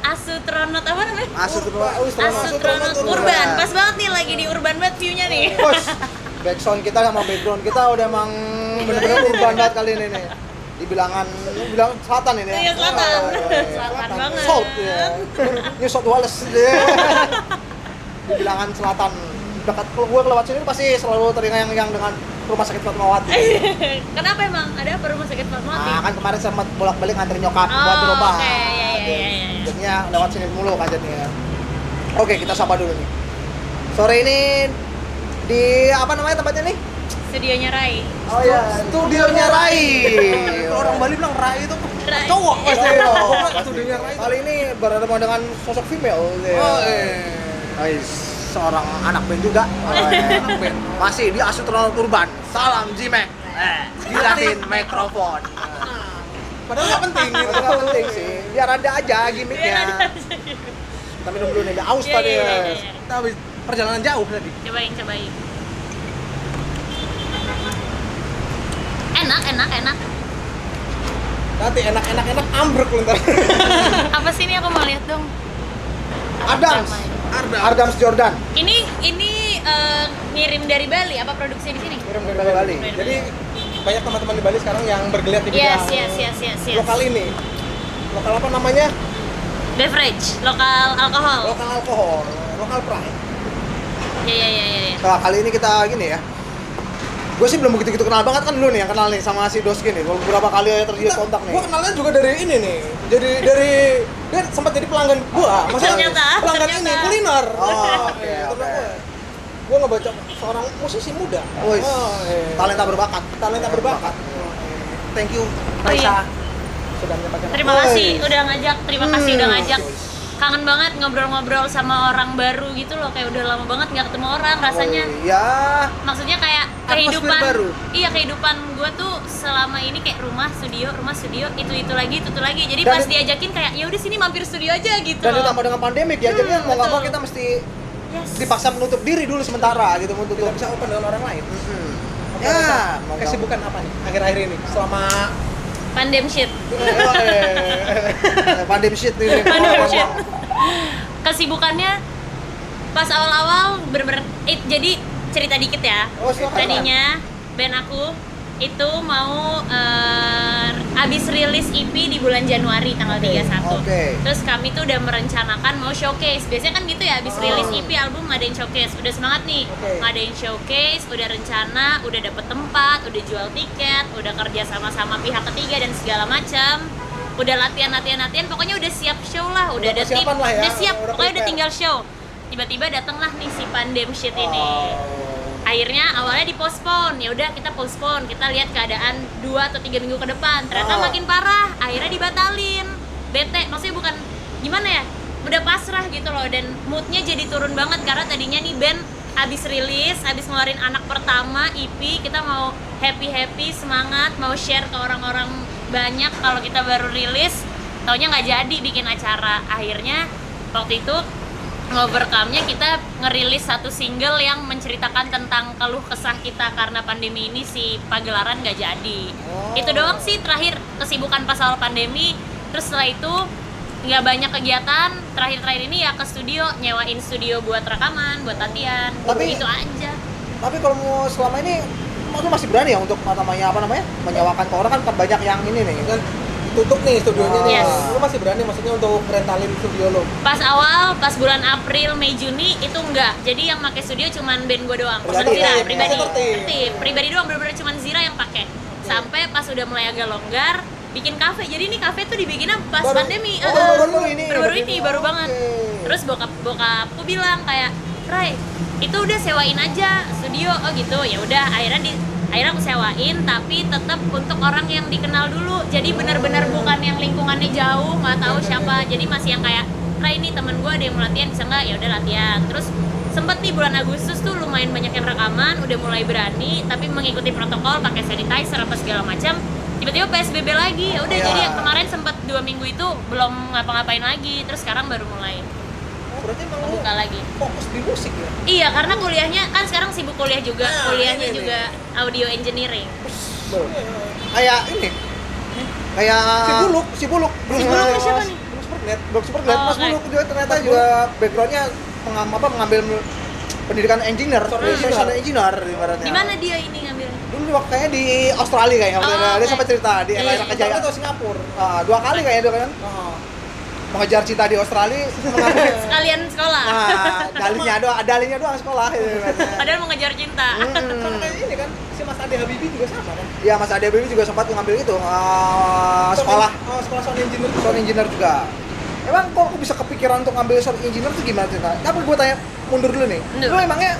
Asutronot apa namanya? Asutronot Urban. Pas banget nih lagi di urban banget view-nya nih. Bos, backsound kita sama background kita udah emang bener-bener urban banget kali ini nih. Bilang selatan ini ya? Iya, selatan. Selatan banget. South ya. New South Wales ya. Di bilangan selatan. Dekat gue lewat sini pasti selalu teringat yang dengan rumah sakit Fatmawati. Kenapa emang? Ada apa rumah sakit Fatmawati? Nah, kan kemarin sempat bolak-balik nganterin nyokap buat berobat. Oke, iya. Jadinya lewat sini mulu kajiannya. Oke, kita sapa dulu nih. Sore ini di apa namanya tempatnya nih? Studionya Rai. Oh iya, studionya Rai. Orang Bali bilang Rai itu Rai. cowok pasti. Pasti. Studionya Rai. Kali ini bertemu dengan sosok female. Seorang anak band juga. Anak band. Masih di Asutronot Urban. Salam Jimek. Dilatin mikrofon. Padahal nggak penting gitu. Itu nggak penting sih. Biar ada aja gimmicknya. Kita minum dulu nih, aus Iya, tadi. iya. Kita habis perjalanan jauh tadi. Cobain. Enak. Nanti enak ambruk lu ntar. Apa sih ini, aku mau lihat dong. Adams. Ardam. Adams Jordan. Ini ngirim dari Bali apa produksi di sini? Kirim dari Bali. Jadi banyak teman-teman di Bali sekarang yang bergeliat di Yes. bidang lokal ini. Lokal apa namanya? Beverage, lokal alkohol. Lokal alkohol, lokal pride. Iya. Nah, kali ini kita gini ya. Gue sih belum begitu kenal banget kan dulu nih yang kenal nih sama si Doski nih. Beberapa kali terjadi kontak nih. Gua kenalnya juga dari ini nih. Jadi dari dia sempat jadi pelanggan gua. Maksudnya Ternyata. pelanggan ini kuliner. Oh, oke. Gua ngebaca seorang musisi muda. Wih, iya. talenta berbakat. Talenta berbakat. Thank you, Oh, Raisa. iya. Sudah menyampaikan. Terima kasih udah ngajak. Terima kasih udah ngajak. Joyce. Kangen banget ngobrol-ngobrol sama orang baru gitu loh. Kayak udah lama banget nggak ketemu orang rasanya. Oh, iya. Maksudnya kayak Atmosfer kehidupan baru. Iya, kehidupan gue tuh selama ini kayak rumah studio itu lagi jadi Dan pas it- diajakin kayak ya udah sini mampir studio aja gitu Dan loh. ditambah dengan pandemik ya, jadi mau nggak mau betul. kita mesti Yes. dipaksa menutup diri dulu sementara gitu untuk Tidak bisa open dengan orang lain. Oke, Ya, Raisa, mau nggak kesibukan apa nih akhir-akhir ini? Selama Pandem shit. pandem shit nih. Pandem shit. Kesibukannya pas awal-awal bener-bener jadi cerita dikit ya. Oh, silakan. Tadinya band aku itu mau abis rilis EP di bulan Januari tanggal 31. Oke. Terus kami tuh udah merencanakan mau showcase. Biasanya kan gitu ya, abis rilis EP album ngadain showcase. Udah semangat nih, Oke. ngadain showcase, udah rencana, udah dapet tempat, udah jual tiket, udah kerja sama-sama pihak ketiga dan segala macam. Udah latihan, pokoknya udah siap show lah, udah ada tim, persiapan lah ya, udah siap, udah pokoknya udah prepare. tinggal show. Tiba-tiba datanglah nih si pandem shit ini. Akhirnya awalnya dipospon, ya udah kita postpone, kita lihat keadaan 2 atau 3 minggu ke depan. Ternyata makin parah, akhirnya dibatalin. Bete, maksudnya bukan gimana ya, udah pasrah gitu loh, dan moodnya jadi turun banget karena tadinya nih band abis rilis, abis ngeluarin anak pertama EP, kita mau happy semangat, mau share ke orang-orang banyak kalau kita baru rilis, taunya nggak jadi bikin acara. Akhirnya waktu itu ngovercome-nya kita ngerilis satu single yang menceritakan tentang keluh kesah kita karena pandemi ini, si pagelaran nggak jadi. Itu doang sih terakhir kesibukan pas awal pandemi. Terus setelah itu nggak banyak kegiatan. Terakhir ini ya ke studio, nyewain studio buat rekaman, buat latihan. Tapi- itu aja. Tapi kalau mau selama ini lu masih berani ya untuk apa namanya menyewakan ke orang, kan banyak yang ini nih. kan tutup nih studionya nih. Yes. Lu masih berani maksudnya untuk rentalin studio lo? Pas awal, pas bulan April, Mei, Juni itu enggak. Jadi yang pakai studio cuman band gue doang. Pribadi, Zira, ya? pribadi. Tertib. Tertib. Pribadi doang, bener-bener cuman Zira yang pakai. Sampai pas udah mulai agak longgar, bikin kafe. Jadi ini kafe tuh dibikinnya pas Baru- pandemi. oh, baru-baru ini. Baru-baru ini, baru Oke. banget. Terus bokapku bilang kayak, "Rai, itu udah sewain aja studio." Oh gitu. Ya udah, akhirnya aku sewain, tapi tetap untuk orang yang dikenal dulu. Jadi benar-benar bukan yang lingkungannya jauh, nggak tahu siapa. Jadi masih yang kayak, "Rai, ini temen gue ada yang mau latihan, bisa nggak?" Ya udah latihan. Terus sempet nih bulan Agustus tuh lumayan banyak yang rekaman, udah mulai berani, tapi mengikuti protokol, pakai sanitizer apa segala macam. Tiba-tiba PSBB lagi, ya udah. Iya. Jadi kemarin sempet 2 minggu itu belum ngapa-ngapain lagi. Terus sekarang baru mulai Oh, berarti emang lu buka lagi. fokus di musik ya? Iya, karena kuliahnya kan sekarang sibuk kuliah juga. Nah, Kuliahnya ini juga audio engineering. Kayak ini. Kayak Si Buluk. Si Buluk. Si Buluk siapa nih? Belum seperti net. Blok super grade. Oh, Mas Bulu juga ternyata juga backgroundnya mengambil pendidikan engineer, professional engineer ibaratnya. Di mana dia ini ngambilnya? Dulu waktu kayaknya di Australia kayaknya, Oh, dia oke. sempat cerita di Iya, era iya. kejayaan. Atau Singapura. 2 kali kayaknya dia kan Oh. mengejar cita di Australia, mengambil Sekalian sekolah. dalinya doang sekolah gitu ibaratnya. Padahal mengejar cinta. Sama kayak ini kan, si Mas Ade Habibie juga sama kan? Iya, Mas Ade Bibi juga sempat mengambil itu sekolah Sekolah sound engineer. sound engineer juga. Emang kok aku bisa kepikiran untuk ngambil sound engineer itu gimana cerita? Tapi gue tanya mundur dulu nih. Mundur. Lu emangnya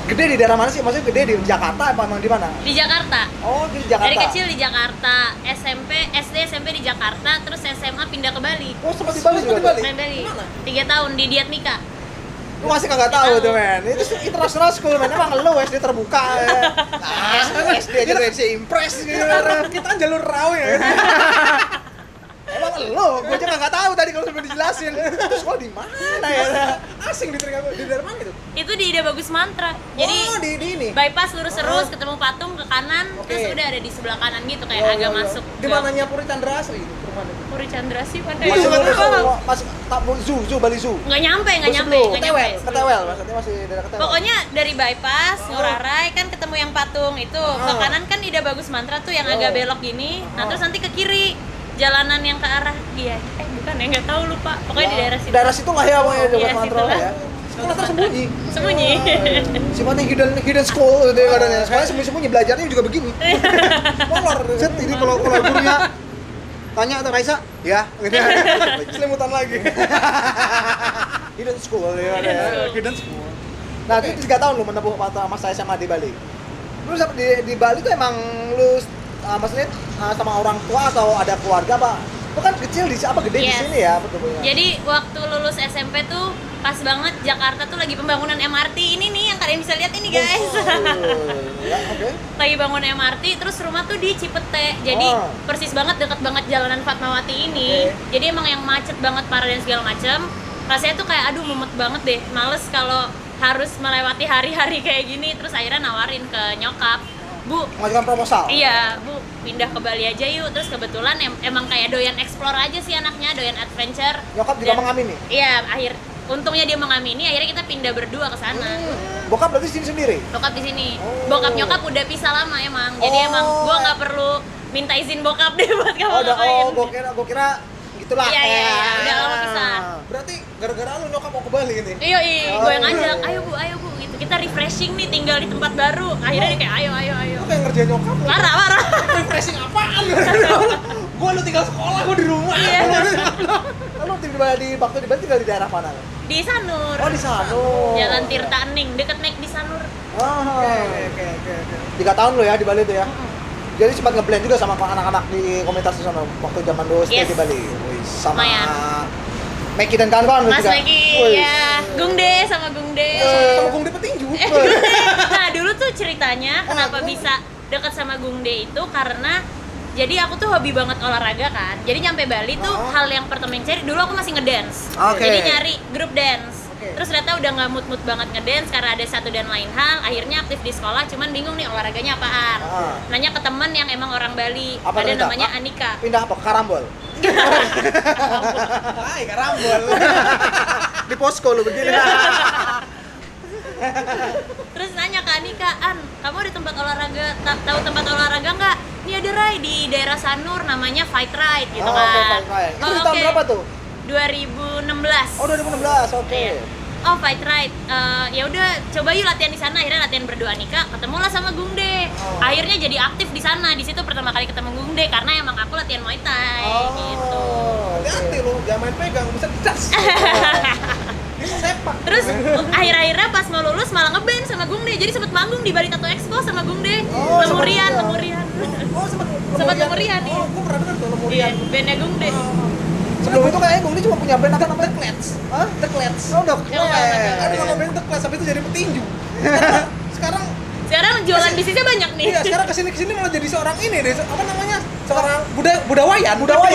gede di daerah mana sih? Maksudnya gede di Jakarta apa emang di mana? Di Jakarta. Oh, di Jakarta. Dari kecil di Jakarta, SD SMP di Jakarta, terus SMA pindah ke Bali. Oh, sempat di Bali juga. Sempat di Bali? Main Bali. Mana? 3 tahun di Diatmika. Lu masih kagak tahu tuh, men. Itu international school, men. Emang lu SD terbuka. Ya. Nah, SD aja udah bisa impress gitu. Kita kan jalur raw ya. Emang lu, gue aja kagak tahu tadi kalau sampai dijelasin. Itu sekolah di mana ya? Asing di telinga di daerah mana itu? Itu di Ida Bagus Mantra. Jadi oh, di ini. bypass lurus terus ketemu patung ke kanan, Oke. terus udah ada di sebelah kanan gitu kayak Oh, agak iya, iya. masuk. Di mananya Puri Chandra Asri itu perumahan itu. Puri Chandra sih pada Iya, Masih nggak tahu. masih tak zoo, Bali Zoo. nggak nyampe, nggak nyampe, Sebelum. nggak nyampe. Ketewel, maksudnya masih daerah Ketewel. Pokoknya dari bypass Ngurah Rai kan ketemu yang patung itu ke kanan kan Ida Bagus Mantra tuh yang agak belok gini. Nah terus nanti ke kiri jalanan yang ke arah bukan ya nggak tahu lupa. Pokoknya di daerah situ. Daerah situ lah ya pokoknya Iya, dekat kontrol situlah. ya. Sekolah tersembunyi. Sembunyi. Sifatnya hidden school gitu ya kadang-kadang. Sekarang sembunyi-sembunyi belajarnya juga begini. Molor. Set ini kalau gurunya tanya atau Raisa, ya gitu. Selimutan lagi. Hidden school ya ada. Hidden school. Nah, itu 3 tahun lu menempuh masa SMA di Bali. Lu di Bali tuh emang lu maksudnya sama orang tua atau ada keluarga apa? Lu kan kecil di apa gede di Yes. sini ya betul-betul. Jadi waktu lulus SMP tuh pas banget Jakarta tuh lagi pembangunan MRT ini nih yang kalian bisa lihat ini guys. Ya, oke. Lagi bangun MRT terus rumah tuh di Cipete. Jadi Oh. persis banget deket banget jalanan Fatmawati ini. Oke. Jadi emang yang macet banget parah dan segala macam. Rasanya tuh kayak aduh mumet banget deh. Males kalau harus melewati hari-hari kayak gini. Terus akhirnya nawarin ke nyokap, "Bu, Mengajukan proposal. iya, Bu, pindah ke Bali aja yuk." Terus kebetulan emang kayak doyan explore aja sih anaknya, doyan adventure. Nyokap juga Dan- mengamini. Iya, untungnya dia mengamini, akhirnya kita pindah berdua ke sana. Bokap berarti sini sendiri. Bokap di sini. Oh. Bokap nyokap udah pisah lama emang. Jadi emang gua nggak perlu minta izin bokap deh buat ngapain. Gua kira gitulah. Iya, iya, iya. Udah lama pisah. Berarti gara-gara lu nyokap mau ke Bali gitu. Iya, Oh, gue yang iya. ngajak, ayo bu, gitu. Kita refreshing nih, tinggal di tempat baru. Akhirnya dia kayak, ayo. Lu kayak ngerjain nyokap lu. Parah. Refreshing apaan? Gua lu tinggal sekolah, gua di rumah. Iya. Lalu di waktu di Bali tinggal di daerah mana? Di Sanur. Oh, di Sanur. Jalan Tirta Ening, deket naik di Sanur. Oke. 3 tahun lo ya di Bali tuh ya. Jadi sempat ngeblend juga sama anak-anak di komunitas di sana waktu zaman dulu stay Yes. di Bali. Wih, sama Lumayan. Meki dan kawan-kawan lu Mas juga. Megi, Wih. ya. Gungde sama Gungde. Sama Gungde petinju. Gungde. Nah dulu tuh ceritanya kenapa gimana? bisa deket sama Gungde itu karena jadi aku tuh hobi banget olahraga kan. Jadi nyampe Bali tuh hal yang pertama yang cari dulu aku masih ngedance. Oke. Jadi nyari grup dance. Oke. Terus ternyata udah nggak mood banget ngedance karena ada satu dan lain hal. Akhirnya aktif di sekolah, cuman bingung nih olahraganya apaan. Nanya ke temen yang emang orang Bali. Apa ada ternyata? namanya Anika. Pindah apa? Karambol. Hai, karambol. Di posko lu begini. Terus nanya ke Anika, "An, kamu ada tempat olahraga, tahu tempat olahraga nggak? Ini ada Rai di daerah Sanur namanya Fight Ride gitu Oh, kan." oke, Fight Ride. Itu di tahun oke. berapa tuh? 2016. Oh, 2016. Oke. Iya. Oh, Fight Ride. Ya udah, coba yuk latihan di sana. Akhirnya latihan berdua Anika, ketemulah sama Gungde. Oh. Akhirnya jadi aktif di sana. Di situ pertama kali ketemu Gungde karena emang aku latihan Muay Thai gitu. Hati-hati lu, jangan main pegang, bisa das. Bisa sepak. Terus akhir-akhirnya pas mau lulus malah ngeband sama Gungde. Jadi sempet manggung di Bali Tattoo Expo sama Gungde. Oh, Lemurian. Oh, Sempat lemurian, iya. Oh, gua pernah dengar tuh Iya, lemurian. bandnya Gungde. Sebelum itu kayaknya Gungdi cuma punya band apa namanya? The Clats. Hah? The Clats. Oh, udah. Ada nama band The Clats, tapi itu jadi petinju. Karena sekarang Sekarang jualan bisnisnya banyak nih. iya, sekarang kesini malah jadi seorang ini deh, apa namanya? Seorang budayawan. Budayawan.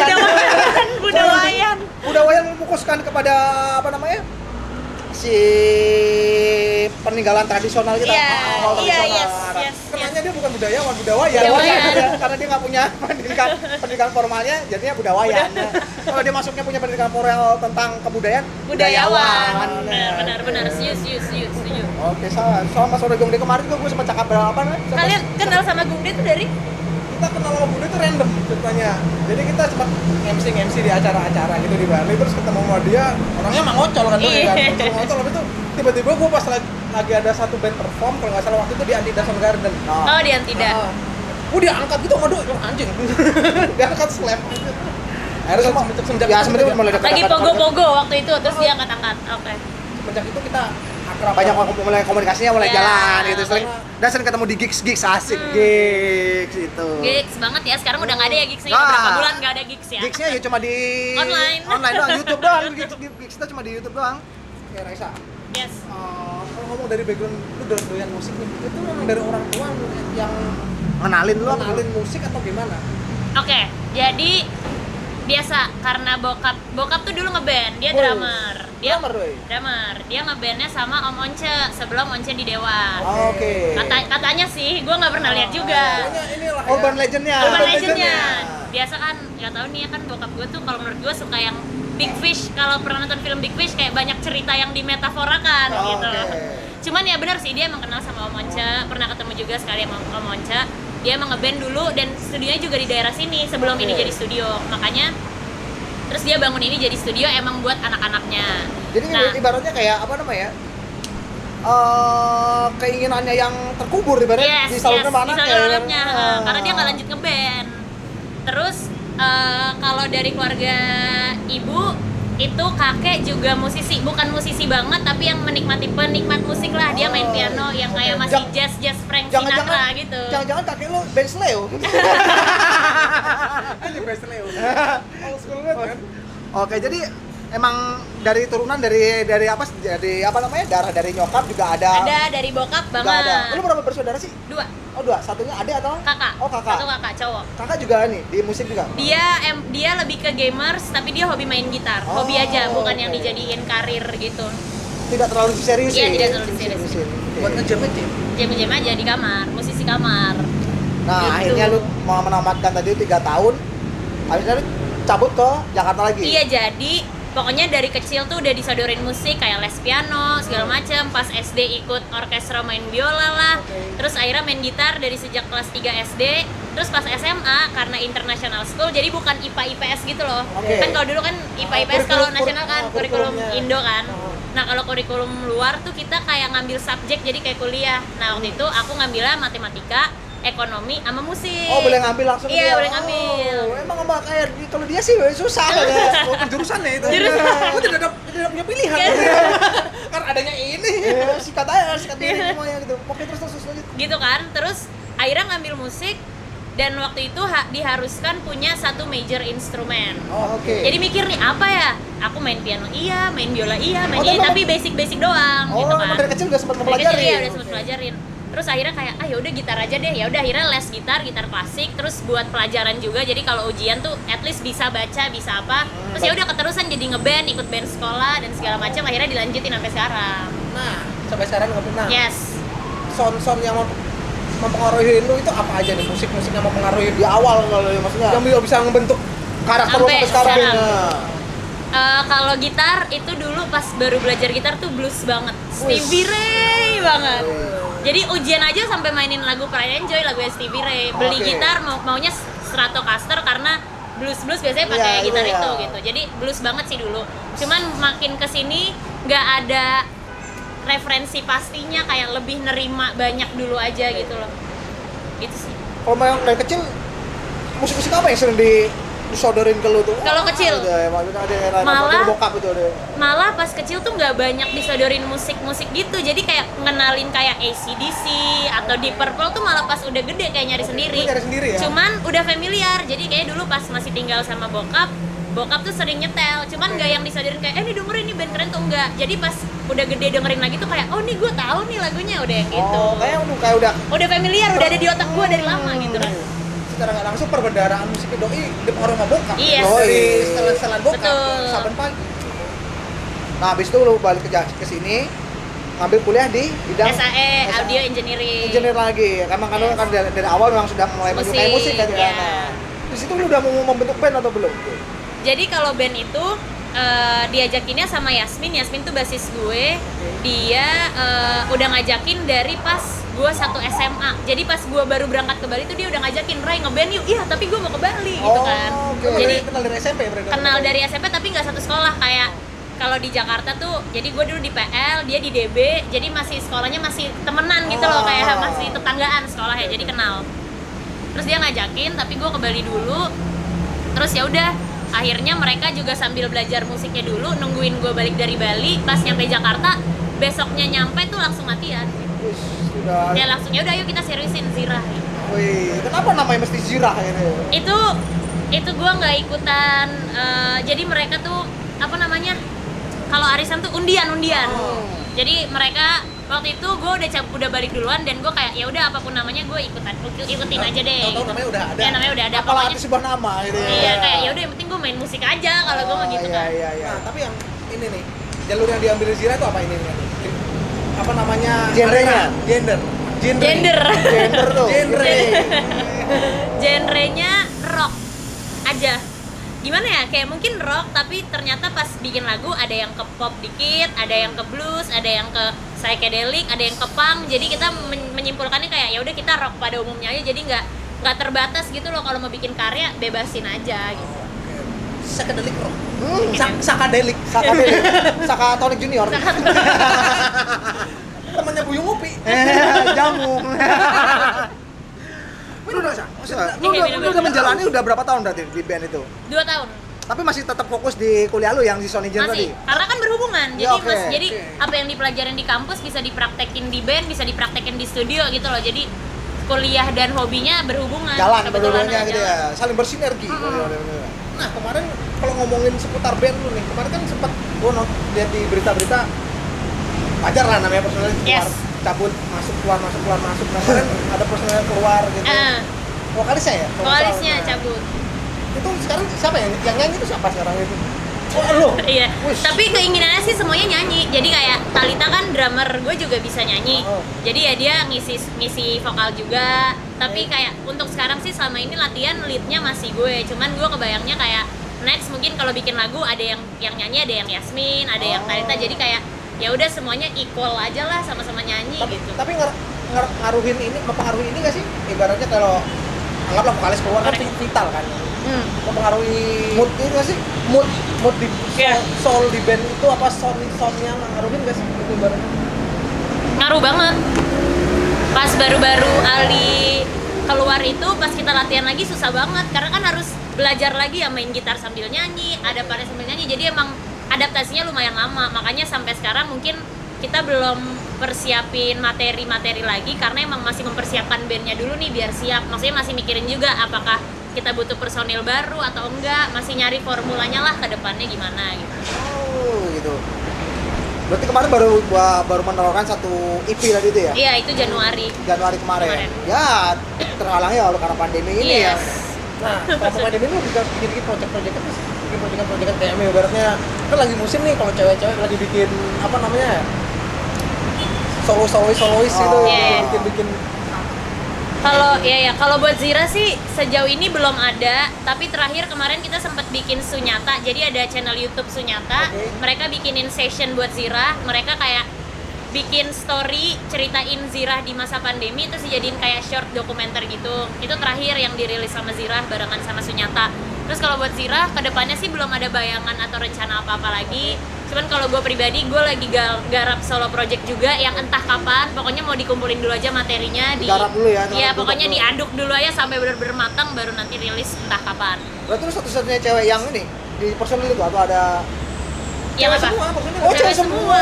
Budayawan. Budayawan memfokuskan kepada apa namanya? Si peninggalan tradisional kita. Iya, hal iya, tradisional. yes. Kenanya dia bukan budayawan. Budayawan. Karena dia nggak punya pendidikan formalnya, jadinya budayawan. Kalau dia masuknya punya pendidikan formal tentang kebudayaan, Budayawan. Nah, Benar. Setuju. Oke, sama Sore Gongde kemarin juga gue sempat cakap berapa nih? Kalian kenal sama Gungde tuh dari? Kita kenal sama Bunda itu random ceritanya. Jadi kita sempat MC di acara-acara gitu di Bali, terus ketemu sama dia, orangnya emang ngocol kan tuh ya kan. Ngocol tapi tuh tiba-tiba gue pas lagi ada satu band perform, kalau nggak salah waktu itu di Antida Sound Garden. Oh, di Antida. Gue diangkat gitu sama doi, anjing. Diangkat slap. Akhirnya semenjak Ya sebenarnya mulai dekat. Lagi pogo-pogo waktu itu, terus dia angkat-angkat. Oke. semenjak itu kita akrab. Banyak mulai komunikasinya mulai Ya. jalan gitu, sering ketemu di gigs asik gigs itu. Gigs banget ya, sekarang udah nggak ada ya gigsnya, Nah. berapa bulan nggak ada gigs ya? Gigsnya ya cuma di Online. doang, YouTube doang. Gigs kita cuma di YouTube doang. Ya Raisa, Yes. kalau ngomong dari background lu doyan musik nih, itu memang dari orang tua lu yang Ngenalin lu apa? kenalin musik atau gimana? Oke, jadi biasa karena bokap tuh dulu ngeband, dia Woi. drummer. Dia Drummer, woi. drummer. Dia ngebandnya sama Om Once sebelum Once di Dewa. Oke. Katanya sih, gue nggak pernah lihat juga. Pokoknya inilah Urban ya. Legend-nya. Urban Urban Legend-nya. Legend-nya. Biasa kan, nggak tahu nih ya kan bokap gue tuh kalau menurut gue suka yang Big Fish. Kalau pernah nonton film Big Fish kayak banyak cerita yang dimetaforakan gitu. Cuman ya benar sih dia emang kenal sama Om Once, pernah ketemu juga sekali sama Om Once. Dia emang ngeband dulu dan studionya juga di daerah sini sebelum ini jadi studio. Makanya terus dia bangun ini jadi studio emang buat anak-anaknya. Jadi Nah. ibaratnya kayak apa namanya? Keinginannya yang terkubur ibaratnya disalurkan sama anaknya. disalurkan ya. anaknya. Karena dia nggak lanjut ngeband. Terus kalau dari keluarga ibu itu kakek juga musisi, bukan musisi banget tapi yang menikmati penikmat musik lah. Dia main piano yang kayak masih jazz Frank Sinatra gitu. Jangan-jangan kakek lu band Sleo. Ini best Leo. Old school banget kan? Oke, jadi emang dari turunan dari apa namanya? Darah dari nyokap juga ada. Ada dari bokap Juga banget. ada. Lu berapa bersaudara sih? 2 Oh, 2. Satunya adik atau? kakak. Oh, kakak. Satu kakak cowok. Kakak juga nih di musik juga. Dia lebih ke gamers tapi dia hobi main gitar. Hobi Oh, aja, bukan yang oke. dijadiin karir gitu. Tidak terlalu serius Iya, sih. tidak terlalu serius. Oke. Buat ngejam aja. Jam-jam aja di kamar, musisi kamar. Nah, Gitu. akhirnya lu mau menamatkan tadi 3 tahun. Habisnya lu cabut ke Jakarta lagi. Iya, jadi pokoknya dari kecil tuh udah disodorin musik kayak les piano segala macam. Pas SD ikut orkestra main biola lah. Terus akhirnya main gitar dari sejak kelas 3 SD. Terus pas SMA karena international school jadi bukan IPA IPS gitu loh. Oke. Kan kalau dulu kan IPA IPS kalau nasional kan kurikulum kurikulumnya. Indo kan. Nah, kalau kurikulum luar tuh kita kayak ngambil subjek jadi kayak kuliah. Nah, waktu itu aku ngambilnya matematika, ekonomi sama musik. Oh, boleh ngambil langsung Iya, dia? boleh ngambil. Oh, emang nggak kayak kalau dia sih susah ya. Oh, jurusannya itu. Jurusan. Oh, tidak punya pilihan. Iya. Karena adanya ini. Ya, sikat ini semuanya gitu. Oke, terus lanjut. Gitu kan. Terus akhirnya ngambil musik dan waktu itu diharuskan punya satu major instrumen. Oh, oke. Jadi mikir nih apa ya? Aku main piano iya, main biola iya, main Oh, ini emang- tapi basic doang Oh, gitu kan. emang dari kecil udah sempat Dari mempelajari. kecil iya udah sempet pelajarin. Terus akhirnya kayak ya udah gitar aja deh. Ya udah akhirnya les gitar klasik terus buat pelajaran juga. Jadi kalau ujian tuh at least bisa baca, bisa apa. Terus ya udah keterusan jadi ngeband, ikut band sekolah dan segala macam akhirnya dilanjutin sampai sekarang. Nah, sampai sekarang nggak pernah. Yes. Sound yang mempengaruhi lu itu apa aja nih? Musik yang mempengaruhi Di awal kalau maksudnya yang bisa ngebentuk karakter lu Sampai sampai sekarang. sekarang. Nah. Kalau gitar itu dulu pas baru belajar gitar tuh blues banget, Stevie Ray banget. Jadi ujian aja sampai mainin lagu Pride and Joy, lagunya Stevie Ray. Beli Oke. gitar maunya Stratocaster karena blues biasanya pakai Iya, gitar iya. itu gitu. Jadi blues banget sih dulu. Cuman makin kesini nggak ada referensi pastinya, kayak lebih nerima banyak dulu aja gitu loh. Gitu sih. Kalau yang dari kecil musik apa yang sering disodorin ke lu tuh? Kalau kecil? Ada, maksudnya ada Malah- bokap itu ada. Malah pas kecil tuh nggak banyak disodorin musik-musik gitu, jadi kayak ngenalin kayak AC/DC atau Deep Purple tuh malah pas udah gede kayak nyari sendiri. Lu nyari sendiri ya? Cuman udah familiar, jadi kayak dulu pas masih tinggal sama bokap tuh sering nyetel, cuman nggak yang disodorin kayak nih dengerin nih band keren tuh enggak. Jadi pas udah gede dengerin lagi tuh kayak oh nih gue tahu nih lagunya udah yang gitu. Oh, kayak udah Udah familiar, udah ada di otak gue dari lama gitu kan. secara nggak langsung perbendaharaan musik doi dipengaruhi sama bokap. Iya. Dari setelan bokap. Betul. Saben pagi. Nah, habis itu lu balik ke sini ngambil kuliah di bidang SAE, audio engineering. engineer lagi. Emang kan lu Yes. kan dari awal memang sudah mulai menyukai musik kan iya. Nah, di situ lu udah mau membentuk band atau belum? Jadi kalau band itu diajakinnya sama Yasmin tuh basis gue. Dia udah ngajakin dari pas gue satu SMA. Jadi pas gue baru berangkat ke Bali tuh dia udah ngajakin, Ray ngeband yuk. Iya tapi gue mau ke Bali gitu kan. Okay. Jadi kenal dari SMP berarti. kenal dari SMP tapi nggak satu sekolah. Kayak kalau di Jakarta tuh, jadi gue dulu di PL, dia di DB, jadi masih sekolahnya masih temenan gitu loh, kayak masih tetanggaan sekolah ya, jadi kenal. Terus dia ngajakin, tapi gue ke Bali dulu. Terus ya udah, akhirnya mereka juga sambil belajar musiknya dulu, nungguin gue balik dari Bali. Pas nyampe Jakarta, besoknya nyampe tuh langsung latihan. Sudah. Ya langsung, ya udah yuk kita seriusin Zirah. Wih, kenapa namanya mesti Zirah ini? Itu gue nggak ikutan. Jadi mereka tuh apa namanya? Kalau arisan tuh undian. Jadi mereka waktu itu gue udah balik duluan dan gue kayak ya udah apapun namanya gue ikutin aja deh. Tahu namanya udah ada. Ya namanya udah ada. Apalagi sebuah nama gitu ya. Iya kayak ya udah yang penting gue main musik aja kalau gue mah gitu kan. Iya. Nah, tapi yang ini nih, jalur yang diambil di Zira itu apa ini nih? Apa namanya? Genrenya? Gender tuh. Genre. Genrenya rock aja. Gimana ya, kayak mungkin rock tapi ternyata pas bikin lagu ada yang ke pop dikit, ada yang ke blues, ada yang ke psychedelic, ada yang ke punk. Jadi kita menyimpulkannya kayak ya udah kita rock pada umumnya aja, jadi nggak terbatas gitu loh. Kalau mau bikin karya bebasin aja gitu. Psychedelic rock. Sakadelik. Sakatonic Junior. Temannya Buyung Upi. Jamu. Lu udah menjalani udah berapa tahun berarti di band itu? 2 tahun. Tapi masih tetap fokus di kuliah lu yang di Sony Gen tadi? Masih, karena kan berhubungan. Jadi Ya, jadi apa yang dipelajarin di kampus bisa dipraktekin di band, bisa dipraktekin di studio gitu loh. Jadi kuliah dan hobinya berhubungan. Jalan kebetulan berdua-duanya aja gitu jalan. ya, saling bersinergi. Nah, kemarin kalau ngomongin seputar band lu nih, kemarin kan sempat gua lihat di berita-berita wajar lah namanya personel keluar, Yes. cabut, masuk keluar. Nah, kemarin ada personel keluar gitu. Vokalisnya ya? Vokalisnya Nah, cabut. Itu sekarang siapa yang nyanyi itu siapa sekarang itu? Oh, lu. Iya. Wish. Tapi keinginannya sih semuanya nyanyi. Jadi kayak Talita kan drummer gue juga bisa nyanyi. Oh. Jadi ya dia ngisi vokal juga. Tapi kayak untuk sekarang sih selama ini latihan leadnya masih gue. Cuman gue kebayangnya kayak next mungkin kalau bikin lagu ada yang nyanyi, ada yang Yasmin, ada yang Talita. Jadi kayak ya udah semuanya equal aja lah, sama-sama nyanyi gitu. Tapi ngaruhin ini, mempengaruhi ini nggak sih? Ibaratnya kalau anggaplah vokalis keluar kan vital kan. Mempengaruhi mood itu nggak sih? Mood di soul di band itu apa soundnya ngaruhin nggak sih? Itu ibaratnya. Ngaruh banget. Pas baru-baru Ali keluar itu pas kita latihan lagi susah banget karena kan harus belajar lagi ya main gitar sambil nyanyi, ada pada sambil nyanyi. Jadi emang adaptasinya lumayan lama. Makanya sampai sekarang mungkin kita belum persiapin materi-materi lagi karena emang masih mempersiapkan bandnya dulu nih biar siap. Maksudnya masih mikirin juga apakah kita butuh personil baru atau enggak, masih nyari formulanya lah ke depannya gimana gitu. Oh, gitu. Berarti kemarin baru menelurkan satu EP tadi itu ya? Iya, itu Januari kemarin. Ya, terhalang ya karena pandemi ini ya. Yes. Nah, kalau pandemi lu juga bikin project-project apa sih? Bikin project kayak ibaratnya kan lagi musim nih kalau cewek-cewek lagi bikin apa namanya ya? Solois gitu, Yeah. bikin Kalau buat Zira sih sejauh ini belum ada, tapi terakhir kemarin kita sempat bikin Sunyata. Jadi ada channel YouTube Sunyata. Okay. Mereka bikinin session buat Zira. Mereka kayak bikin story ceritain Zirah di masa pandemi, terus dijadiin kayak short dokumenter gitu. Itu terakhir yang dirilis sama Zirah barengan sama Sunyata. Terus kalau buat Zirah kedepannya sih belum ada bayangan atau rencana apa-apa lagi. Cuman kalau gue pribadi, gue lagi garap solo project juga yang entah kapan. Pokoknya mau dikumpulin dulu aja materinya. Digarap dulu ya? Iya, pokoknya diaduk dulu aja sampai bener-bener matang, baru nanti rilis entah kapan. Berarti lu satu-satunya cewek yang ini di personil itu atau ada? Yang apa? semua, maksudnya Oh, Cewek cewek semua.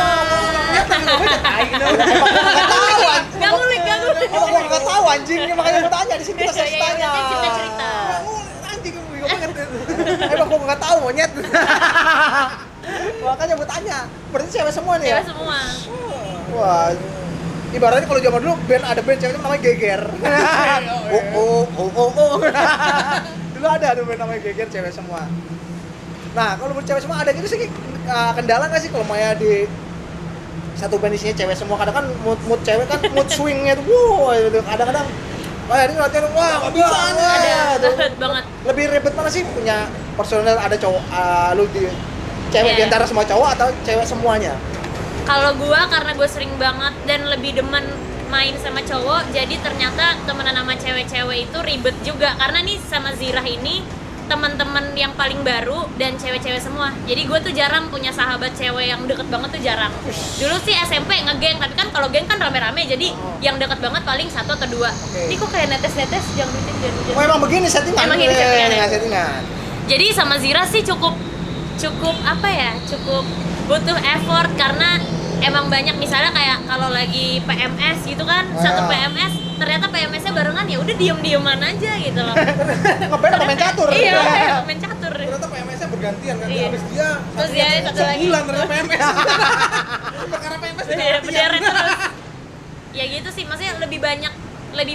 lihat lagi namanya tai gitu. Nggak tahu. Gak ngulik. Oh, gua nggak tahu anjing, makanya gua tanya di sini kita Iya, tanya. kan cerita-cerita. Anjing gue banget. Emang gua nggak tahu monyet. Makanya gua tanya. Berarti cewek semua nih ya? Cewek semua. Wah, ibaratnya kalau zaman dulu ada band cewek itu namanya Geger. Oh. Dulu ada band namanya Geger, cewek semua. Nah, kalau buat cewek semua ada gitu sih kendala nggak sih kalau Maya di satu band isinya cewek semua? Kadang kan mood cewek kan mood swingnya tuh, wow, kadang-kadang ini latihan, wah nggak bisa nih. Ada Tuh. banget. Lebih ribet mana sih punya personel ada cowok, lu di cewek Iya. di antara semua cowok atau cewek semuanya? Kalau gua karena gue sering banget dan lebih demen main sama cowok, jadi ternyata temenan sama cewek-cewek itu ribet juga. Karena nih sama Zirah ini teman-teman yang paling baru dan cewek-cewek semua. Jadi gue tuh jarang punya sahabat cewek yang deket banget tuh jarang. Dulu sih SMP ngegeng, tapi kan kalau geng kan rame-rame, jadi yang deket banget paling 1 atau 2. Ini kok kayak netes-netes, jangan jangan. Oh emang begini settingan? Emang gini settingannya. Nggak settingan. Jadi sama Zira sih cukup apa ya, cukup butuh effort karena emang banyak misalnya kayak kalau lagi PMS gitu kan, satu PMS ternyata PMS-nya barengan, ya udah diem-dieman aja gitu loh. Ngeband apa main catur? Iya, main catur. Ternyata PMS-nya bergantian kan, Iya. habis dia Terus dia satu lagi. sebulan ternyata PMS. Perkara PMS Iya, tidak berderet terus. Ya gitu sih, maksudnya lebih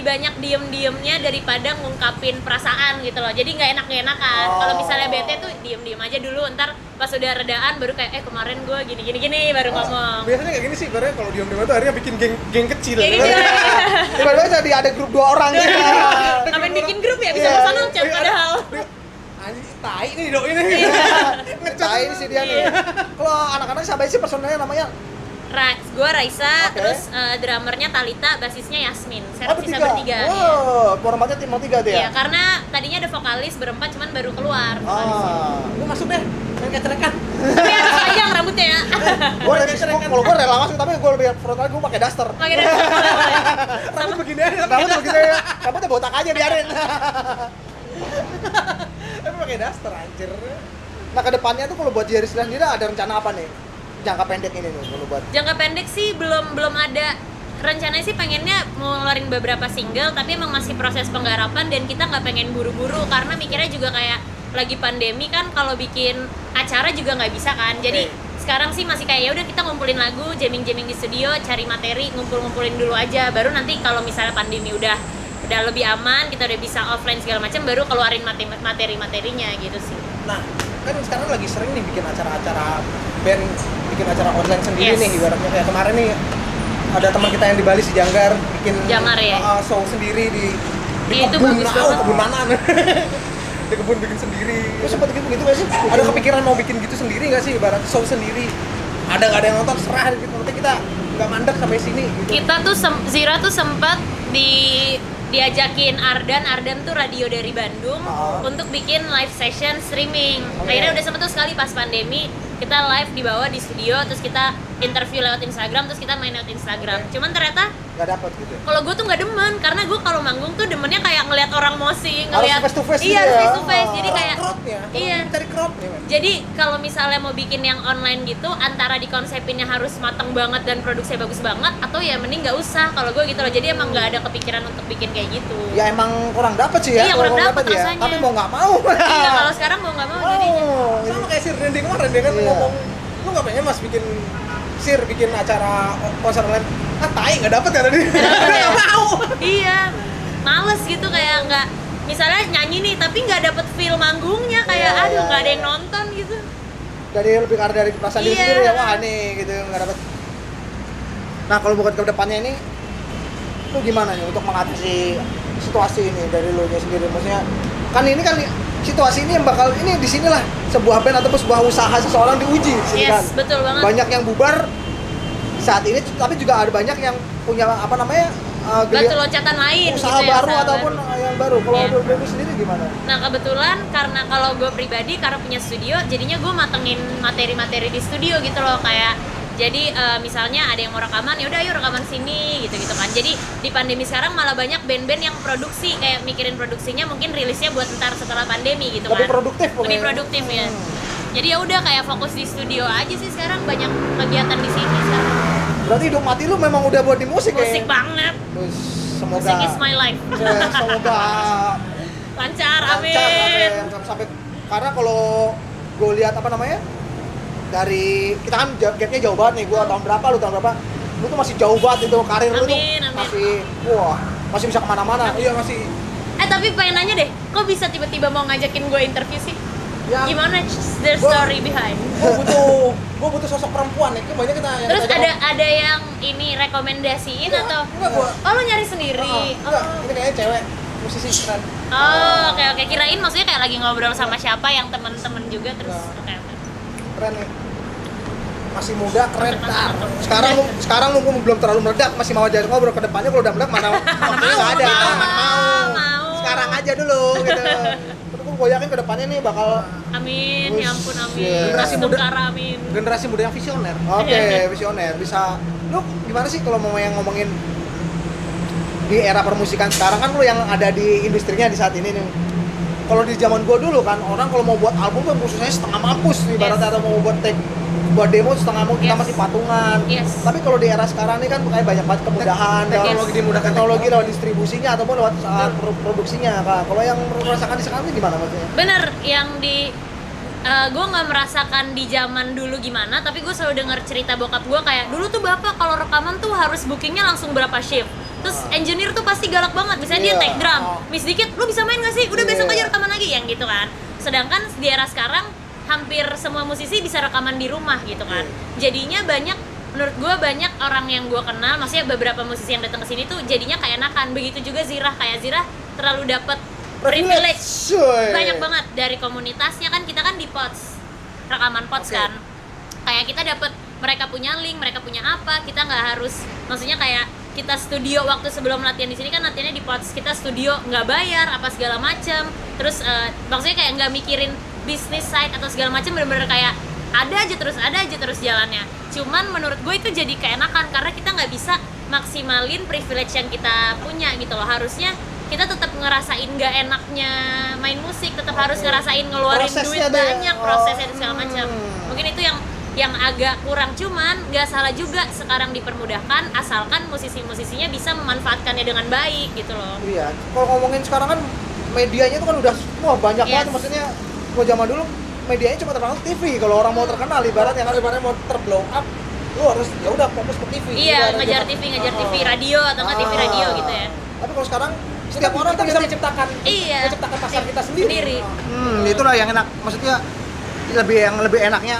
banyak diem-diemnya daripada ngungkapin perasaan gitu loh. Jadi nggak enak-enakan. Kalau misalnya bete tuh diem-diem aja dulu, ntar pas udah redaan baru kayak kemarin gue gini baru ngomong. Biasanya kayak gini sih, karena kalau diem-diem itu akhirnya bikin geng kecil. Kayak gitu. Tiba-tiba jadi ada grup 2 orang gitu. Ngapain bikin grup ya, bisa Iya. sama-sama chat padahal. Anjing tai nih doi ini. Ngecain sih dia nih. Kalau anak-anak siapa sih personelnya namanya? Gue Raisa, Oke. terus drummernya Talita, basisnya Yasmin. Saya sisa bertiga. Oh, formatnya tim 3 tuh Iya, ya? karena tadinya ada vokalis berempat, cuman baru keluar Oh. vokalisnya. Gue masuk deh, main kecerekan. Tapi harus panjang rambutnya ya. Kalau gue rela masuk, tapi gue lebih frontal, gue pakai daster. Pakai dasar boleh. Rambut begini aja, Rambutnya begitu ya, rambutnya botak aja biarin. tapi pakai daster anjir. Nah ke depannya tuh kalau buat Jerry sendiri ada rencana apa nih? Jangka pendek ini nih kalau buat Jangka pendek sih belum ada. Rencananya sih pengennya mau ngeluarin beberapa single, tapi emang masih proses penggarapan dan kita nggak pengen buru-buru karena mikirnya juga kayak lagi pandemi kan, kalau bikin acara juga nggak bisa kan. Jadi sekarang sih masih kayak ya udah kita ngumpulin lagu, jamming di studio, cari materi, ngumpulin dulu aja. Baru nanti kalau misalnya pandemi udah lebih aman, kita udah bisa offline segala macam, baru keluarin materi-materinya gitu sih. Nah, kan sekarang lagi sering nih bikin acara-acara band, bikin acara online sendiri Yes. nih, ibaratnya kayak kemarin nih ada teman kita yang di Bali si Janggar bikin Janggar ya? show sendiri di Iya, itu kebun, bagus banget. kebun mana di kebun bikin sendiri. lu sempet gitu gak sih? Ada kepikiran mau bikin gitu sendiri nggak sih, ibarat show sendiri? Ada nggak ada yang nonton, serah gitu, nanti kita nggak mandek sampai sini gitu. Kita tuh Zira tuh sempat diajakin Ardan tuh radio dari Bandung untuk bikin live session streaming. Akhirnya udah sempet tuh sekali pas pandemi kita live di bawah di studio, terus kita interview lewat Instagram, terus kita main lewat Instagram. Cuman ternyata Gak dapet gitu. kalau gue tuh nggak demen, karena gue kalau manggung tuh demennya kayak ngeliat orang mosi, ngeliat face to face iya gitu ya? face to face. Jadi kayak crowd-nya, iya. cari crowd-nya, men. Jadi kalau misalnya mau bikin yang online gitu, antara dikonsepinnya harus mateng banget dan produksinya bagus banget, atau ya mending nggak usah. Kalau gue gitu loh, jadi emang nggak ada kepikiran untuk bikin kayak gitu. Ya emang kurang dapet sih ya. Iya, kurang dapet ya. rasanya. Tapi mau nggak mau. Iya, kalau sekarang mau nggak mau jadinya. Sama kayak si Randy kemarin, dia kan Iya. ngomong, lu nggak pengen mas bikin acara konser online? Ah tai, nggak dapet kata dia. Nggak mau. Iya, males gitu kayak nggak. Misalnya nyanyi nih, tapi nggak dapet feel manggungnya, kayak Iya, aduh iya, nggak ada iya. yang nonton gitu. Dari lebih karena dari perasaan diri Iya. sendiri ya, wah nih gitu nggak dapet. Nah kalau buat ke depannya ini, lu gimana nih untuk mengatasi situasi ini dari lu nya sendiri? Maksudnya kan ini kan situasi ini yang bakal ini di sinilah sebuah band ataupun sebuah usaha seseorang diuji di sini kan. Yes, betul banget. Banyak yang bubar saat ini, tapi juga ada banyak yang punya apa namanya Batu loncatan lain usaha gitu ya, baru usaha ataupun yang baru. Kalau Iya. lu sendiri gimana? Nah kebetulan karena kalau gue pribadi karena punya studio, jadinya gue matengin materi-materi di studio gitu loh, kayak jadi misalnya ada yang mau rekaman, ya udah ayo rekaman sini gitu kan. Jadi di pandemi sekarang malah banyak band-band yang produksi, kayak mikirin produksinya mungkin rilisnya buat ntar setelah pandemi gitu Lebih kan. produktif Lebih pokoknya. produktif ya. Jadi ya udah kayak fokus di studio aja sih sekarang, banyak kegiatan di sini sekarang. Berarti hidup mati lu memang udah buat di musik Musik ya? banget. Terus semoga Musik is my life. ya, semoga Lancar, amin. lancar sampai karena kalau gue lihat apa namanya dari kita kan gapnya jauh banget nih, gue tahun berapa lu tahun berapa, lu tuh masih jauh banget itu karir lu tuh Amin, amin. masih wah masih bisa kemana-mana. Iya masih. Tapi pengen nanya deh, kok bisa tiba-tiba mau ngajakin gue interview sih? Ya, Gimana their Gua- story behind? Gue butuh sosok perempuan kemampuan itu banyak kita yang Terus kita ada yang ini rekomendasiin Enggak, atau? enggak gua. Oh lo nyari sendiri? Enggak, ini kayaknya cewek musisi keren. Oh, oke. Kirain maksudnya kayak lagi ngobrol sama siapa yang temen-temen juga terus. Enggak. Oke. Keren nih. Masih muda, keren. Nah, Sekarang mumpung belum terlalu meledak, masih mau aja ngobrol ke depannya. Kalau udah meledak mana waktunya nggak ada. Mau. Sekarang aja dulu gitu. Terus gue yakin ke depannya nih bakal Amin, ya ampun amin. Generasi Restu muda. Kara, amin. generasi muda yang visioner. oke, visioner. Bisa lu gimana sih kalau mau yang ngomongin di era permusikan sekarang kan lu yang ada di industrinya di saat ini nih. Kalau di zaman gua dulu kan orang kalau mau buat album tuh khususnya setengah mampus ibaratnya atau mau buat take buat demo setengah mau kita Yes. masih patungan. Yes. Tapi kalau di era sekarang ini kan kayak banyak banget kemudahan Teknologi dimudahkan. teknologi lewat distribusinya ataupun lewat saat produksinya. Kak. Kalau yang merasakan di sekarang ini gimana maksudnya? Bener, yang di gue nggak merasakan di zaman dulu gimana, tapi gue selalu dengar cerita bokap gue kayak dulu tuh bapak kalau rekaman tuh harus bookingnya langsung berapa shift. Terus engineer tuh pasti galak banget, misalnya dia Iya. take drum, miss dikit, lu bisa main gak sih? Udah Iya. besok aja rekaman lagi, yang gitu kan. Sedangkan di era sekarang hampir semua musisi bisa rekaman di rumah gitu kan. Jadinya banyak, menurut gue banyak orang yang gue kenal, maksudnya beberapa musisi yang datang ke sini tuh jadinya keenakan. Begitu juga Zirah, kayak Zirah terlalu dapet privilege Cuy. banyak banget dari komunitasnya kan, kita kan di POTS, rekaman POTS Oke. kan, kayak kita dapet, mereka punya link, mereka punya apa, kita nggak harus, maksudnya kayak kita studio waktu sebelum latihan di sini kan latihannya di POTS, kita studio nggak bayar apa segala macem, terus maksudnya kayak nggak mikirin bisnis side atau segala macem, bener-bener kayak ada aja terus jalannya. Cuman menurut gue itu jadi keenakan karena kita nggak bisa maksimalin privilege yang kita punya gitu loh. Harusnya kita tetap ngerasain nggak enaknya main musik, tetap harus ngerasain ngeluarin Prosesnya duit tuh ya. banyak, prosesnya dan segala macam. Mungkin itu yang agak kurang, cuman nggak salah juga sekarang dipermudahkan asalkan musisi-musisinya bisa memanfaatkannya dengan baik gitu loh. Iya, kalau ngomongin sekarang kan medianya itu kan udah banyak Yes. banget, maksudnya kalau zaman dulu medianya cuma terkenal TV. Kalau orang mau terkenal ibaratnya kan Ibaratnya mau terblow up, lu harus ya udah fokus ke TV. Iya, Ibaratnya. ngejar TV, radio atau nggak TV radio gitu ya. Tapi kalau sekarang Setiap setiap orang orang kita bisa menciptakan Iya. menciptakan pasar kita sendiri. itulah yang enak, maksudnya lebih enaknya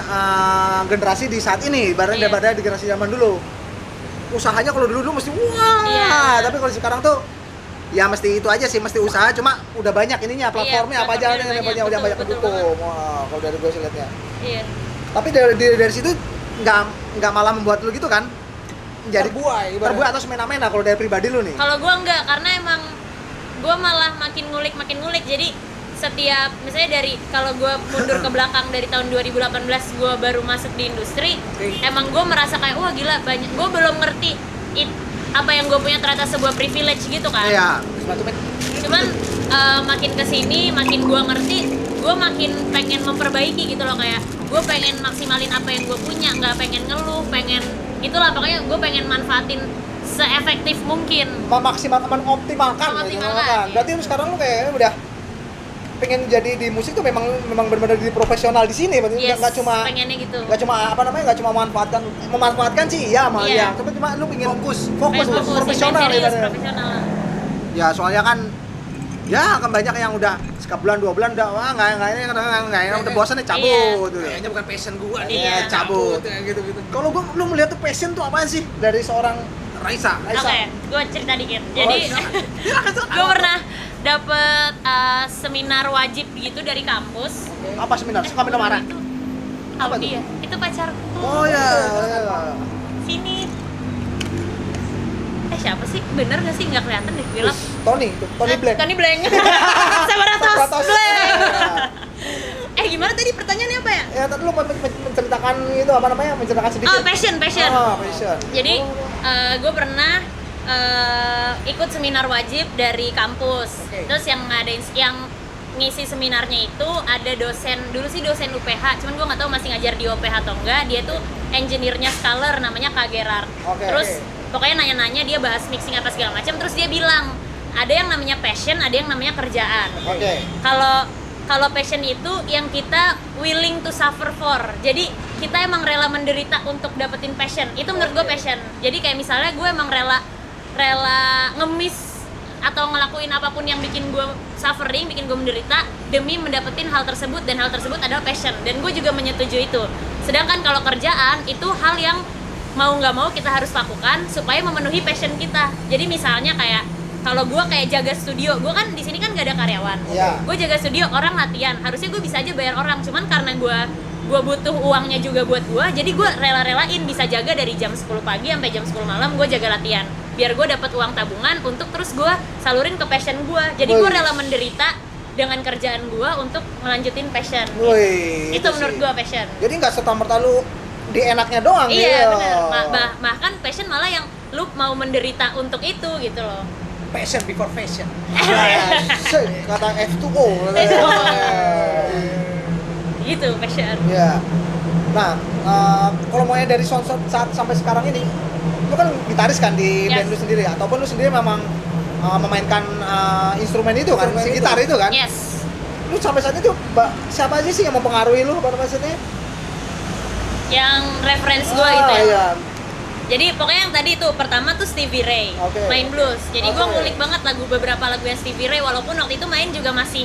generasi di saat ini ibaratnya Iya. daripada di generasi zaman dulu. Usahanya kalau dulu mesti wah, Iya. tapi kalau sekarang tuh ya mesti itu aja sih, mesti usaha, cuma udah banyak ininya platformnya apa aja platformnya yang banyak, udah banyak betul pendukung. Wah, kalau dari gue sih liatnya. Iya. Tapi dari situ nggak malah membuat lu gitu kan? Jadi Terbuai, ibaratnya. terbuai atau semena-mena kalau dari pribadi lu nih? Kalau gue enggak, karena emang gue malah makin ngulik. Jadi setiap, misalnya dari, kalau gue mundur ke belakang dari tahun 2018 gue baru masuk di industri, emang gue merasa kayak, wah gila, banyak, gue belum ngerti apa yang gue punya ternyata sebuah privilege gitu kan. Iya. Cuman makin kesini, makin gue ngerti, gue makin pengen memperbaiki gitu loh, kayak gue pengen maksimalin apa yang gue punya, nggak pengen ngeluh, pengen itulah, pokoknya gue pengen manfaatin seefektif mungkin. Mengoptimalkan Mengoptimalkan, iya. Berarti lu sekarang lu kayaknya udah pengen jadi di musik tuh memang benar-benar jadi profesional di sini, berarti Yes, nggak cuma pengennya gitu. nggak cuma memanfaatkan sih iya mah Iya. ya, tapi cuma lu pengen fokus Pengen profesional serius, ibaratnya. profesional. Ya soalnya kan ya kan banyak yang udah sebulan 2 bulan udah wah nggak enak udah bosan nih cabut gitu. Kayaknya bukan passion gua nih. Iya. Cabut. Ya, gitu-gitu. Kalau lu melihat tuh passion tuh apaan sih dari seorang Raisa. Oke, gue cerita dikit. Jadi gue pernah dapet seminar wajib gitu dari kampus. apa seminar? Suka minum arak? Itu Apa Audi tuh? ya? Itu pacarku. Oh ya. Sini. Siapa sih? Bener gak sih? Nggak kelihatan deh, gelap. Tony Black. Tony Blank. Sabaratos Sabaratos. Blank. Gimana tadi pertanyaannya apa ya? Ya tadi lu menceritakan itu apa namanya? Menceritakan sedikit. Oh, passion. Oh, passion. Jadi gue pernah ikut seminar wajib dari kampus. Oke. Terus yang ngisi seminarnya itu ada dosen, dulu sih dosen UPH, cuman gue nggak tahu masih ngajar di UPH atau enggak. Dia tuh engineer-nya Scalar, namanya Kak Gerard. Oke, Terus oke. pokoknya nanya-nanya, dia bahas mixing apa segala macam. Terus dia bilang ada yang namanya passion, ada yang namanya kerjaan. Oke. Kalau passion itu yang kita willing to suffer for. Jadi kita emang rela menderita untuk dapetin passion. Itu menurut gue passion. Jadi kayak misalnya gue emang rela ngemis atau ngelakuin apapun yang bikin gue suffering, bikin gue menderita demi mendapetin hal tersebut, dan hal tersebut adalah passion, dan gue juga menyetujui itu. Sedangkan kalau kerjaan itu hal yang mau nggak mau kita harus lakukan supaya memenuhi passion kita. Jadi misalnya kayak kalau gue kayak jaga studio, gue kan di sini kan gak ada karyawan, Iya. gue jaga studio, orang latihan, harusnya gue bisa aja bayar orang, cuman karena gue butuh uangnya juga buat gue, jadi gue rela-relain bisa jaga dari jam 10 pagi sampai jam 10 malam gue jaga latihan, biar gue dapat uang tabungan untuk terus gue salurin ke passion gue. Jadi gue Wih. rela menderita dengan kerjaan gue untuk melanjutin passion. Wih, Itu menurut sih. gue passion. Jadi nggak serta-merta lu di enaknya doang Iya gitu. benar. Bahkan passion malah yang lu mau menderita untuk itu gitu loh. Passion before fashion. Kata F2O. Gitu passion. Iya. Nah, kalau mau dari saat sampai sekarang ini, lu kan gitaris kan di Yes. band lu sendiri, ataupun lu sendiri memang memainkan instrumen itu kan, Instrumen si itu. gitar itu kan? Yes. Lu sampai saat itu siapa aja sih yang mempengaruhi lu pada maksudnya? Yang reference gue gitu ya. Iya. Jadi pokoknya yang tadi itu pertama tuh Stevie Ray, Oke. main blues. Jadi gue Oke. ngulik banget beberapa lagu yang Stevie Ray, walaupun waktu itu main juga masih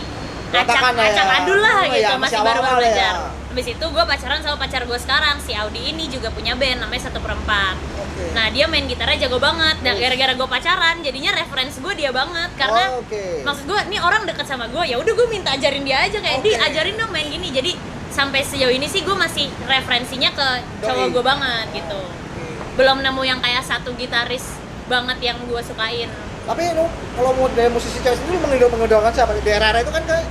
Ratakan lah ya. acak adul lah Oh, gitu, iya, masih masih baru-baru awal-awal belajar. ya. Habis itu gue pacaran sama pacar gue sekarang, si Audi ini juga punya band namanya 1/4. Oke. Nah dia main gitarnya jago banget. Nah Wih. gara-gara gue pacaran, jadinya reference gue dia banget karena Oh, oke. maksud gue nih orang deket sama gue, ya udah gue minta ajarin dia aja kayak Oke. di ajarin dong main gini. Jadi sampai sejauh ini sih gue masih referensinya ke cowok Doi. gue banget gitu. Belum nemu yang kayak satu gitaris banget yang gue sukain. Tapi lu kalau mau dari musisi cewek sendiri lu mengidolakan siapa? Di era itu kan kayak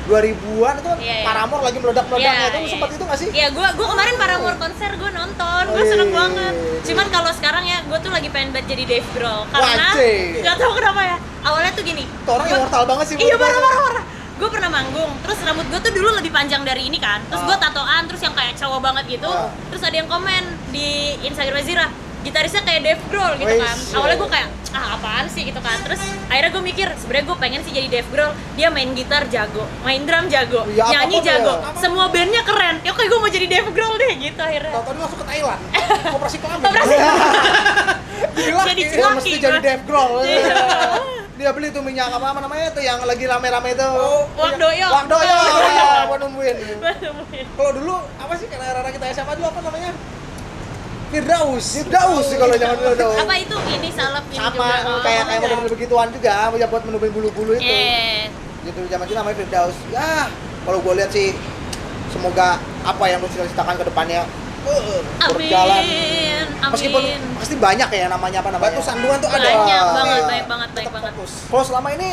2000-an itu kan Iya, iya. Paramore lagi meledak-meledaknya Iya, itu lu iya. sempat itu nggak sih? Iya, gue kemarin Paramore konser gue nonton, gue Wih. seneng banget. Cuman kalau sekarang ya gue tuh lagi pengen banget jadi Dave Grohl karena Wajib. nggak tahu kenapa ya. Awalnya tuh gini. Itu orang gua- immortal banget sih. Iya menurut gua. parah. Gue pernah manggung, terus rambut gue tuh dulu lebih panjang dari ini kan. Terus gue tatoan, terus yang kayak cowok banget gitu. Ah. Terus ada yang komen di Instagram Zira, gitarisnya kayak Dave Grohl gitu Wih, kan. shit. Awalnya gue kayak apaan sih gitu kan. Terus akhirnya gue mikir sebenarnya gue pengen sih jadi Dave Grohl. Dia main gitar jago, main drum jago, Ya, nyanyi apapun jago, ya. semua bandnya keren. Ya kayak gue mau jadi Dave Grohl deh gitu akhirnya. Tahu-tahu dia langsung ke Thailand. Operasi kelamin. Operasi. Gila. Jadi Dia celaki mesti jadi gua. Dave Grohl. Iya. Dia beli tuh minyak apa namanya itu yang lagi rame-rame itu. Oh, Wakdoyo. Wakdoyo. Ya, buat nungguin. Kalau dulu apa sih karena era kita SMA dulu apa namanya? Firdaus. Firdaus sih kalau zaman dulu tuh. Apa itu ini salep ini Sama juga. kayak namanya. model begituan juga, ya buat menutupi bulu-bulu itu. Gitu zaman itu namanya Firdaus. Ya, kalau gue lihat sih semoga apa yang lu ceritakan ke depannya berjalan. Amin. Meskipun pasti banyak ya namanya apa namanya. Batu sandungan tuh ada. Banyak banget, Iya. banyak banget. Fokus. Kalau selama ini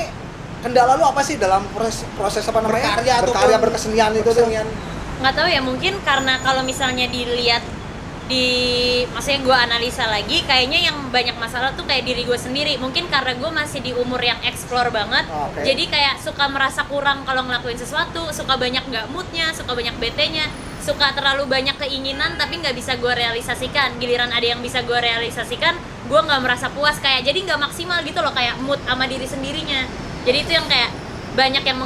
kendala lu apa sih dalam proses apa namanya? Berkarya ataupun berkesenian itu tuh. Kesenian. Nggak tahu ya, mungkin karena kalau misalnya dilihat maksudnya gue analisa lagi, kayaknya yang banyak masalah tuh kayak diri gue sendiri. Mungkin karena gue masih di umur yang explore banget, Oke. jadi kayak suka merasa kurang kalau ngelakuin sesuatu, suka banyak nggak moodnya, suka banyak bete-nya, suka terlalu banyak keinginan tapi nggak bisa gue realisasikan. Giliran ada yang bisa gue realisasikan, gue nggak merasa puas, kayak jadi nggak maksimal gitu loh, kayak mood sama diri sendirinya. Jadi itu yang kayak banyak yang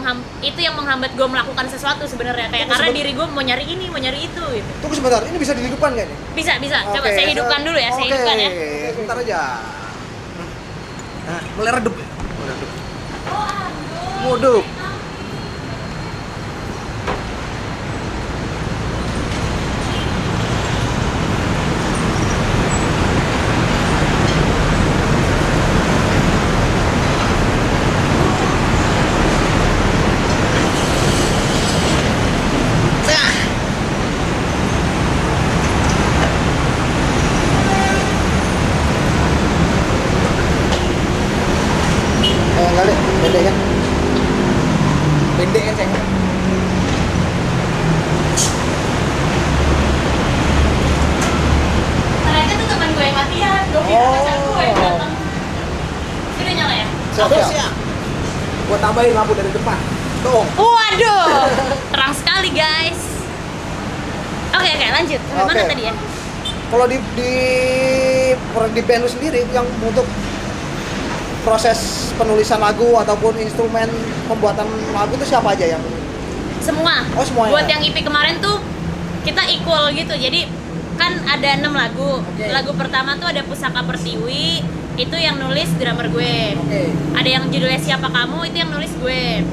menghambat gue melakukan sesuatu sebenarnya, kayak karena diri gue mau nyari ini, mau nyari itu gitu. Tunggu sebentar, ini bisa dihidupkan nggak nih? Bisa, coba Oke, saya hidupkan dulu ya, saya oke, hidupkan ya. Sebentar aja. Nah, mulai redup. Muduk. Enggak deh, beda kan? Pendek kan saya. Ternyata tuh teman gue yang latihan, gue kira pacar gue yang datang. Ini udah nyala ya? Siap, Terus siap. ya. Gua tambahin lampu dari depan. Tuh. Waduh, terang sekali guys. Oke, lanjut. Sampai mana Oke. tadi ya? Kalau di band lu sendiri yang untuk proses penulisan lagu ataupun instrumen pembuatan lagu itu siapa aja yang Semua. Oh, semuanya. Buat yang EP kemarin tuh kita equal gitu. Jadi kan ada 6 lagu. Oke. Lagu pertama tuh ada Pusaka Pertiwi, itu yang nulis drummer gue. Oke. Ada yang judulnya Siapa Kamu, itu yang nulis gue.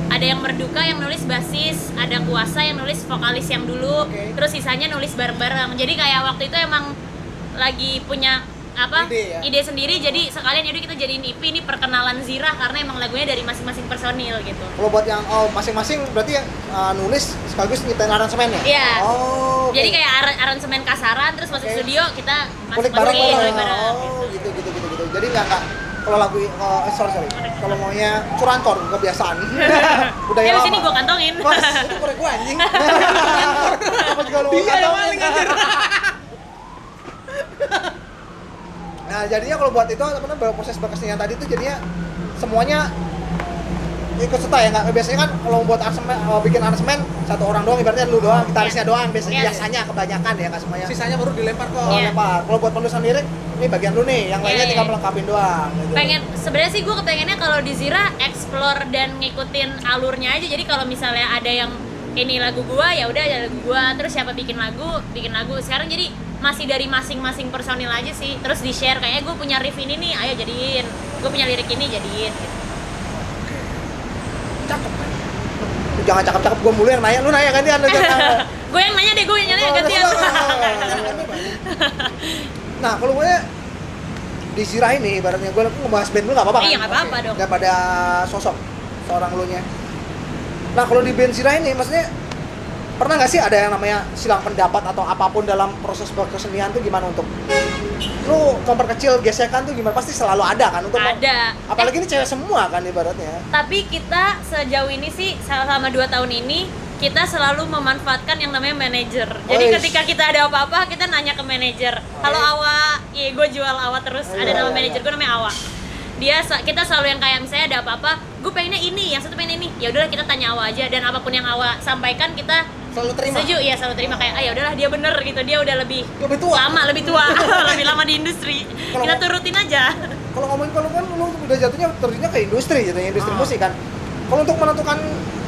Ada yang Merduka yang nulis basis, ada Kuasa yang nulis vokalis yang dulu, Oke. terus sisanya nulis bareng-bareng. Jadi kayak waktu itu emang lagi punya ide sendiri, jadi sekalian yaudah kita jadiin EP ini perkenalan Zirah karena emang lagunya dari masing-masing personil gitu. Kalau buat yang masing-masing berarti yang nulis sekaligus nyiptain aransemen ya? Iya. Oh. oke. Jadi kayak aransemen kasaran terus masuk Oke. studio kita kulik masing-masing bareng-bareng. bareng. Oh, gitu. Jadi nggak kalau lagu sorry. Kalau maunya curantor kebiasaan. Udah Ya lama. di sini gua kantongin. Mas, Itu korek gua anjing. apa juga lu Dia yang kantongin? maling anjir. Nah, jadinya kalau buat itu apa namanya proses berkesenian tadi itu jadinya semuanya ikut serta ya nggak biasanya kan kalau buat aransemen bikin aransemen satu orang doang ibaratnya lu doang gitarisnya doang Iya. biasanya kebanyakan ya nggak semuanya. Sisanya baru dilempar ke Oh, Iya. lempar. Kalau buat penulisan lirik ini bagian lu nih, yang lainnya Iya, tinggal iya. melengkapin doang. Gitu. Pengen sebenarnya sih gue kepengennya kalau di Zira explore dan ngikutin alurnya aja. Jadi kalau misalnya ada yang ini lagu gua ya udah ada lagu gua, terus siapa bikin lagu. Sekarang jadi masih dari masing-masing personil aja sih. Terus di share kayaknya gue punya riff ini nih, ayo jadiin. Gue punya lirik ini jadiin gitu. Cakep. Lu jangan cakep-cakep gua mulu yang nanya, lu nanya gantian lu jangan. Gue yang nanya deh, gue yang nanya Oh, gantian. Nah, kalau gue di Zira ini ibaratnya gue ngebahas band lu nggak apa-apa kan? Iya, nggak apa-apa dong. Nggak pada sosok seorang lu nya. Nah, kalau di band Zira ini maksudnya pernah nggak sih ada yang namanya silang pendapat atau apapun dalam proses berkesenian tuh gimana untuk lu memperkecil gesekan tuh gimana? Pasti selalu ada kan untuk Ada. apalagi ini cewek semua kan ibaratnya. Tapi kita sejauh ini sih selama 2 tahun ini kita selalu memanfaatkan yang namanya manajer. Jadi Oish. ketika kita ada apa-apa kita nanya ke manajer. Halo Awa, iya gue jual Awa terus. Oh, Ada iya, nama iya, manajer iya. gue namanya Awa. Kita selalu yang kayak misalnya ada apa-apa, gue pengennya ini, yang satu pengen ini. Ya udahlah kita tanya Awa aja dan apapun yang Awa sampaikan kita Selalu terima. setuju. Iya selalu terima kayak ya udahlah dia bener gitu. Dia udah lebih Lebih tua. lebih tua, lebih lama di industri. Kalau- Kita turutin aja. Kalau ngomongin kalau kan lu udah terjunnya ke industri jatuhnya industri musik kan. Kalau untuk menentukan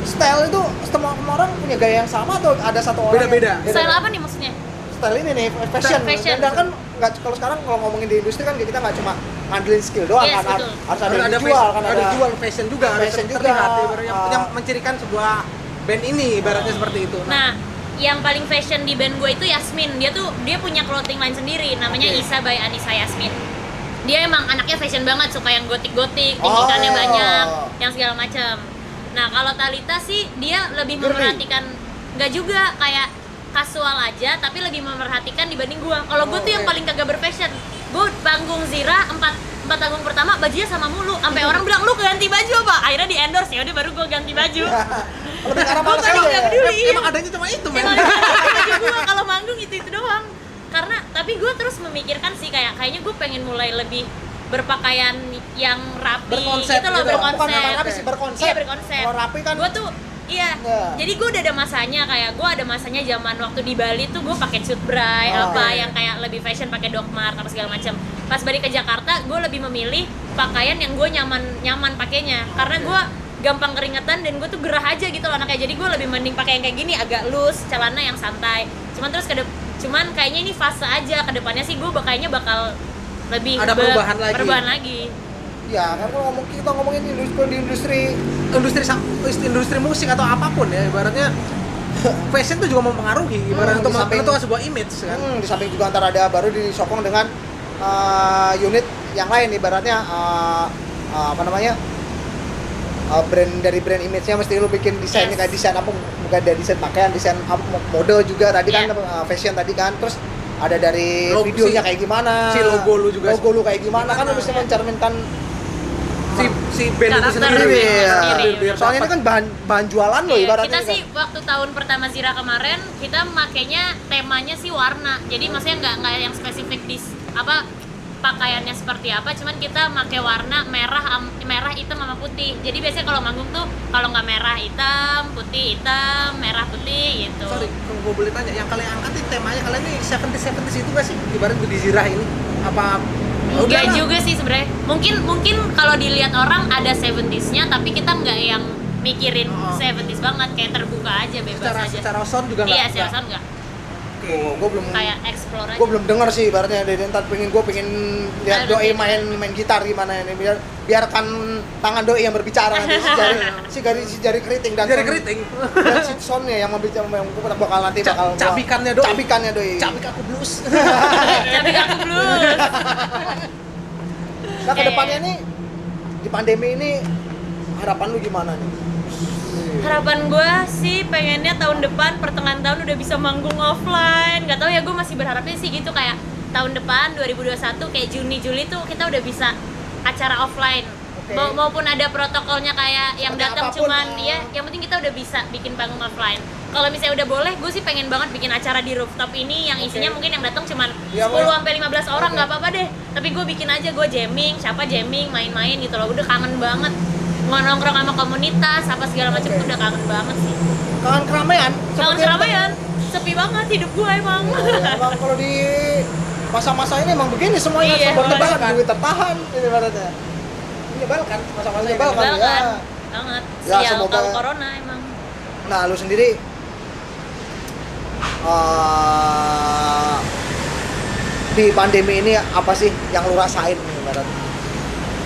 style itu semua orang punya gaya yang sama atau ada satu orang Beda-beda. yang- Style apa nih maksudnya? Style ini nih fashion. Fashion. Dan kan nggak kalau sekarang kalau ngomongin di industri kan kita nggak cuma ngandelin skill doang Yes, kan betul. harus ada Harus yang ada dijual fashion, kan ada jual fashion juga, Fashion harus juga. terlihat ibaratnya Ah. yang mencirikan sebuah band ini ibaratnya seperti itu. Nah, yang paling fashion di band gue itu Yasmin. Dia punya clothing line sendiri, namanya Oke. Isa by Anissa Yasmin. Dia emang anaknya fashion banget, suka yang gotik-gotik, tinggikannya Oh. banyak, yang segala macam. Nah, kalau Talita sih dia lebih Girly. memperhatikan, nggak juga kayak kasual aja, tapi lebih memperhatikan dibanding gue. Kalau gue tuh yang oke. paling kagak berfashion. Gue panggung Zira 4 panggung pertama bajunya sama mulu, sampai orang bilang lu ganti baju apa? Akhirnya di endorse, ya udah baru gue ganti baju. Lebih karena Gua males tadi aja nggak ya. peduli. Iya. Emang adanya cuma itu, men. Emang baju gue kalau manggung itu doang. Karena tapi gue terus memikirkan sih kayaknya gue pengen mulai lebih berpakaian yang rapi Berkonsep gitu loh, gitu. berkonsep. Bukan nama rapi sih, berkonsep. Iya, berkonsep. Kalau rapi kan Gue tuh iya. Iya. Jadi gue udah ada masanya kayak gue ada masanya zaman waktu di Bali tuh gue pakai cut bray Oh, apa iya. yang kayak lebih fashion pakai Doc Mart apa segala macam. Pas balik ke Jakarta gue lebih memilih pakaian yang gue nyaman pakainya karena gue gampang keringetan dan gue tuh gerah aja gitu loh anaknya. Jadi gue lebih mending pakai yang kayak gini agak loose, celana yang santai. Cuman kayaknya ini fase aja, kedepannya sih gue kayaknya bakal lebih Ada perubahan lagi. perubahan lagi. ya kan kalau kita ngomongin industri industri musik atau apapun ya ibaratnya fashion itu juga mempengaruhi ibaratnya untuk di samping- menentukan sebuah image kan. di samping juga antara ada baru disokong dengan unit yang lain ibaratnya apa namanya brand image-nya mesti lu bikin desainnya Yes. kayak desain apa bukan dari desain pakaian desain mode juga tadi kan Yeah. fashion tadi kan terus ada dari Logo- videonya si- kayak gimana si logo lu juga logo lu kayak gimana kan lu gimana. bisa mencerminkan si band itu Karakter sendiri sendiri, ya. sendiri. Biar soalnya ini dapat. kan bahan jualan lo Iya, ibaratnya kita kan. sih waktu tahun pertama Zira kemarin kita makainya temanya sih warna. Jadi maksudnya nggak yang spesifik apa pakaiannya seperti apa, cuman kita pakai warna merah hitam sama putih. Jadi biasanya kalau manggung tuh kalau nggak merah hitam, putih hitam, merah putih gitu. Sorry, kalau gue boleh tanya, yang kalian angkat ini temanya kalian ini 70s itu nggak sih? Ibarat di Zirah ini apa? Enggak Udahlah. juga sih sebenarnya. Mungkin kalau dilihat orang ada 70s-nya tapi kita nggak yang mikirin Oh. 70s banget, kayak terbuka aja, bebas aja. Secara sound juga nggak? Iya, secara sound nggak. Gue belum kayak explore aja. gue belum dengar sih ibaratnya dari ntar pengen lihat Nah, doi nanti. main gitar gimana ini biarkan tangan doi yang berbicara nanti si jari keriting dan Jari keriting. dan si soundnya yang membicara yang bakal nanti bakal cabikannya doi Cabik aku blues. Tapi aku blues. nah kedepannya nih di pandemi ini harapan lu gimana nih? Harapan gue sih pengennya tahun depan pertengahan tahun udah bisa manggung offline. Gak tau ya, gue masih berharapnya sih gitu kayak tahun depan 2021 kayak Juni Juli tuh kita udah bisa acara offline. Oke. Maupun ada protokolnya kayak yang Seperti datang apapun, cuman dia, yang penting kita udah bisa bikin panggung offline. Kalau misalnya udah boleh, gue sih pengen banget bikin acara di rooftop ini yang isinya mungkin yang datang cuman Ya, 10 sampai 15 orang, Oke. nggak apa-apa deh. Tapi gue bikin aja, gue jamming, siapa jamming, main-main gitu loh. Udah kangen banget. Nongkrong sama komunitas, apa segala macam Oke. tuh udah kangen banget sih. Kangen keramaian Kangen seperti keramaian, sepi banget hidup gue emang. emang kalau di masa-masa ini emang begini semuanya Iya, serba tebakan menyebalkan. duit tertahan ini ibaratnya Menyebalkan masa-masa ini. Menyebalkan. Menyebalkan ya. banget. Ya, Sial semoga- kalau corona emang. nah lu sendiri di pandemi ini apa sih yang lu rasain nih ibaratnya?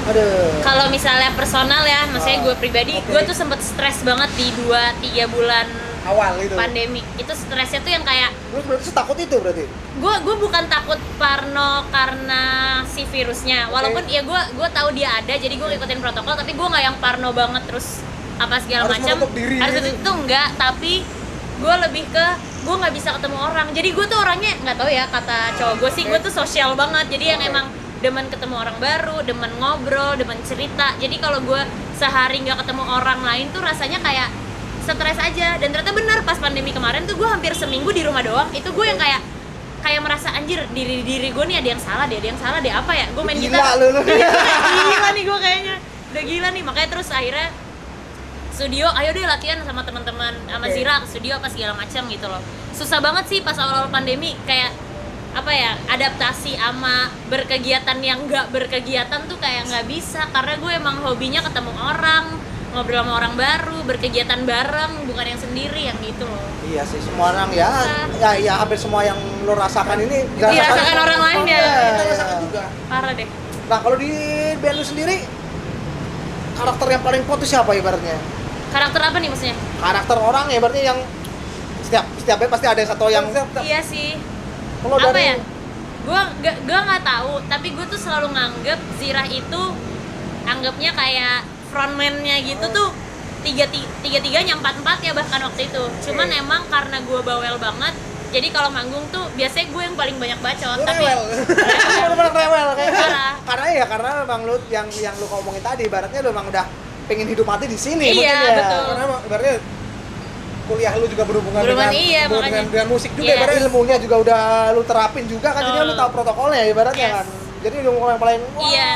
Aduh. Kalau misalnya personal ya, maksudnya gue pribadi, Oke. gue tuh sempet stres banget di 2-3 bulan Awal gitu. pandemi. Itu stresnya tuh yang kayak Lu berarti setakut itu berarti? gue bukan takut parno karena si virusnya, walaupun ya gue tahu dia ada, jadi gue ngikutin protokol, tapi gue nggak yang parno banget terus apa segala Harus macam. menutup diri Harus gitu. itu enggak, tapi gue lebih ke gue nggak bisa ketemu orang. Jadi gue tuh orangnya nggak tahu ya, kata cowok gue sih, gue tuh sosial banget. Jadi yang Oke. emang demen ketemu orang baru, demen ngobrol, demen cerita. Jadi kalau gue sehari nggak ketemu orang lain tuh rasanya kayak stres aja. Dan ternyata benar, pas pandemi kemarin tuh gue hampir seminggu di rumah doang. Itu gue yang kayak merasa anjir, diri gue nih ada yang salah deh, apa ya, gue main Gila gitar lu. gila nih gue kayaknya udah gila nih. Makanya terus akhirnya studio, ayo deh latihan sama teman-teman, sama Oke. Zira ke studio apa segala macam gitu loh. Susah banget sih pas awal-awal pandemi, kayak apa ya, adaptasi sama berkegiatan yang nggak berkegiatan tuh kayak nggak bisa, karena gue emang hobinya ketemu orang, ngobrol sama orang baru, berkegiatan bareng, bukan yang sendiri yang gitu loh. Iya sih, semua orang ya hampir semua yang lo rasakan ini Dirasakan orang lain ya. Kita rasakan juga. Parah deh. Nah kalau di band lu sendiri karakter yang paling kuat tuh siapa ibaratnya? Karakter apa nih maksudnya? Karakter orang ya berarti yang setiap band pasti ada satu yang Iya sih. kalau Apa dari ya? Gua nggak tahu, tapi gue tuh selalu nganggep Zirah itu anggapnya kayak frontman-nya gitu tuh tiga-tiganya 4-4 ya bahkan waktu itu. Cuman emang karena gue bawel banget, jadi kalau manggung tuh biasanya gue yang paling banyak bacot. Lu Tapi rewel. benar-benar rewel kayaknya. Parah. Karena memang lu yang lu ngomongin tadi ibaratnya lu memang udah pengen hidup mati di sini Iya, mungkin ya. betul. Karena ibaratnya kuliah lu juga berhubungan Berhubungan, dengan, iya, berhubungan makanya. dengan musik juga Iya. ibaratnya. Ilmunya juga udah lu terapin juga kan, jadi Betul. lu tahu protokolnya ibaratnya Yes. kan. Jadi ilmu yang paling wow Iya.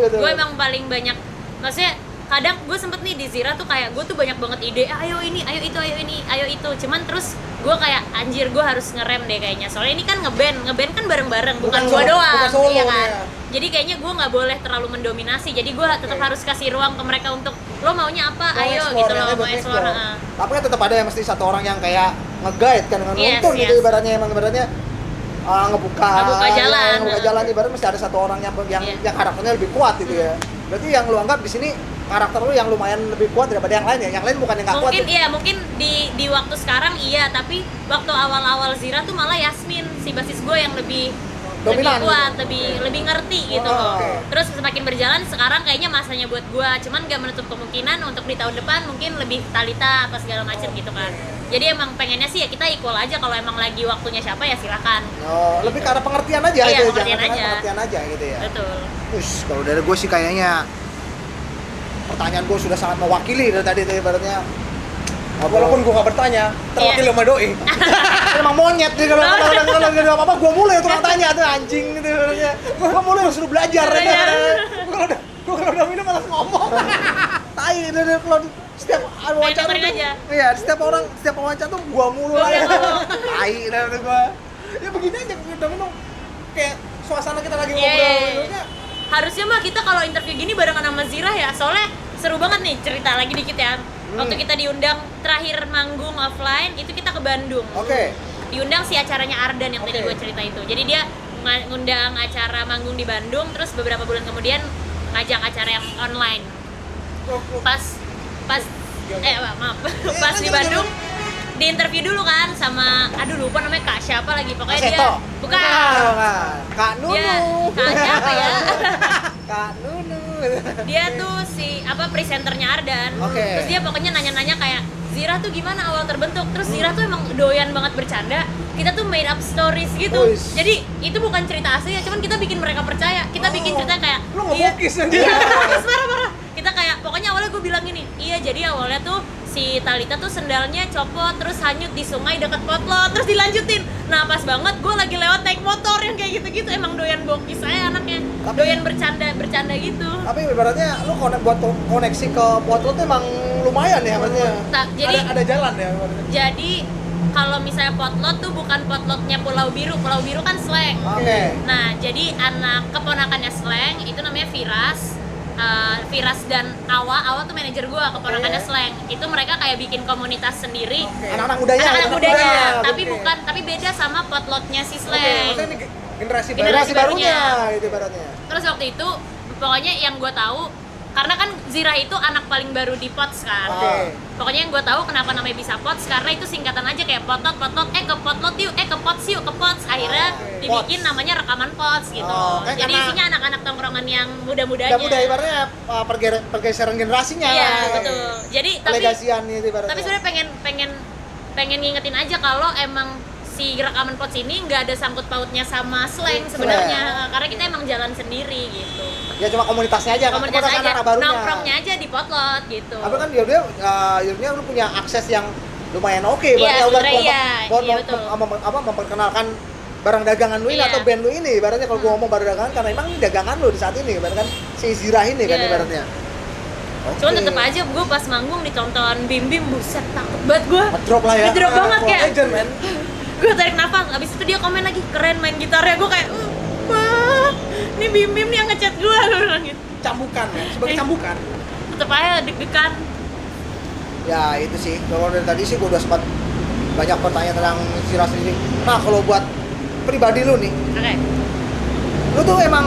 gitu. Gue emang paling banyak, maksudnya kadang gue sempet nih di Zira tuh kayak gue tuh banyak banget ide, ayo ini, ayo itu, ayo itu. Cuman terus gue kayak anjir, gue harus ngerem deh kayaknya. Soalnya ini kan ngeband kan bareng-bareng, bukan gue solo- doang, bukan solo iya kan. ya. Jadi kayaknya gue nggak boleh terlalu mendominasi. Jadi gue tetap harus kasih ruang ke mereka untuk lo maunya apa, Mau ayo explore, gitu yang loh, buat mau explore. explore. Heeh. Tapi kan tetap ada yang mesti satu orang yang kayak nge-guide kan, Yes, nuntun gitu yes. ibaratnya, emang ibaratnya ngebuka jalan. ngebuka jalan ibaratnya mesti ada satu orang yang Iya. karakternya lebih kuat gitu ya. Berarti yang lu anggap di sini karakter lu yang lumayan lebih kuat daripada yang lain ya. Yang lain bukan yang nggak kuat. Mungkin iya, mungkin di waktu sekarang iya, tapi waktu awal-awal Zira tuh malah Yasmin, si basis gue yang lebih Dominan kuat, gitu. lebih ngerti gitu Oh, loh. oke. Terus semakin berjalan sekarang kayaknya masanya buat gue, cuman gak menutup kemungkinan untuk di tahun depan mungkin lebih Talita apa segala macam gitu kan. Jadi emang pengennya sih ya kita equal aja, kalau emang lagi waktunya siapa ya silakan. Oh, lebih ke arah pengertian aja Iya, gitu. pengertian Jangan aja. pengertian aja gitu ya. Betul. Ush, kalau dari gue sih kayaknya pertanyaan gue sudah sangat mewakili dari tadi tuh ibaratnya. Walaupun gua nggak bertanya, terwakil Iya. sama doi. emang monyet nih kalau ada apa-apa gue mulai tukang tanya tuh anjing gitu ibaratnya. Gue mulai harus suruh belajar. Belajar. Gua kalau udah minum malah ngomong. Tai dari kalau setiap wawancara dengerin tuh, aja. iya setiap wawancara tuh gua mulu lah ya. Tai dari gua. Ya begini aja udah minum kayak suasana kita lagi Iya, ngobrol iya, iya. gitu. Harusnya mah kita kalau interview gini barengan sama Zira ya, soalnya seru banget nih, cerita lagi dikit ya. Waktu kita diundang terakhir manggung offline itu kita ke Bandung. Oke. diundang si acaranya Ardan yang tadi Oke. gue cerita itu. Jadi dia ngundang acara manggung di Bandung, terus beberapa bulan kemudian ngajak acara yang online. Pas maaf pas di Bandung di interview dulu kan sama lupa namanya Kak siapa lagi, pokoknya dia Seto. bukan Kak Nunu. dia Kak siapa ya Kak Nunu. dia tuh si presenternya Ardan. Oke. Terus dia pokoknya nanya-nanya kayak Zira tuh gimana awal terbentuk, terus Zira tuh emang doyan banget bercanda, kita tuh made up stories gitu. Wis. Jadi itu bukan cerita asli ya, cuman kita bikin mereka percaya. Kita bikin cerita kayak Lu ngebukis aja. iya, ngebukis parah-parah. Kita kayak pokoknya awalnya gue bilang gini, iya jadi awalnya tuh si Talita tuh sendalnya copot terus hanyut di sungai dekat potlot, terus dilanjutin. Nah pas banget gue lagi lewat naik motor yang kayak gitu-gitu, emang doyan bokis saya anaknya, doyan bercanda gitu. Tapi ibaratnya lu buat koneksi ke Potlot emang lumayan ya maksudnya. Jadi ada jalan ya. jadi kalau misalnya potlot tuh bukan potlotnya Pulau Biru kan slang. Oke. Nah jadi anak keponakannya slang itu namanya Firas dan Awa tuh manajer gua, keponakannya slang. Itu mereka kayak bikin komunitas sendiri. Anak-anak mudanya. Anak-anak mudanya, tapi oke. bukan, tapi beda sama potlotnya si Oke, slang. maksudnya ini generasi baru. Generasi Generasi barunya barunya. itu ibaratnya. Terus waktu itu pokoknya yang gue tahu karena kan Zira itu anak paling baru di Pots kan. Oke. Pokoknya yang gue tahu kenapa namanya bisa Pots karena itu singkatan aja kayak potlot ke potlot yuk, ke Pots yuk, ke Pots. Akhirnya dibikin Pots. namanya rekaman Pots gitu. Oke, Jadi karena- isinya anak-anak tongkrongan yang muda-mudanya. Udah muda ibaratnya pergeseran generasinya. Iya, lah. betul. Jadi tapi Legasian itu ibaratnya. tapi sebenarnya pengen ngingetin aja kalau emang si rekaman Pots ini nggak ada sangkut pautnya sama slang sebenarnya, karena kita emang jalan sendiri gitu. Ya cuma komunitasnya aja, Komunitas aja, anak barunya. nongkrongnya aja di potlot gitu. Tapi kan dia lu punya akses yang lumayan oke Iya, berarti sebenarnya iya, buat iya, betul. memperkenalkan barang dagangan lu ini Iya. atau band lu ini ibaratnya kalau gua ngomong barang dagangan karena emang ini dagangan lu di saat ini ibaratnya kan si Zira ini kan Iya. ibaratnya. Cuman tetep aja gue pas manggung ditonton Bim buset takut banget gue. Ngedrop lah ya. Ngedrop banget kayak. Legend, man. Gue tarik nafas, abis itu dia komen lagi keren main gitarnya, gue kayak wah, ini Bim nih yang ngechat gue, gue bilang gitu. Cambukan ya, sebagai cambukan. Tetep aja deg-degan. Ya itu sih, kalau dari tadi sih gua udah sempat banyak pertanyaan tentang Zira sendiri. Nah kalau buat pribadi lu nih, Oke. lu tuh emang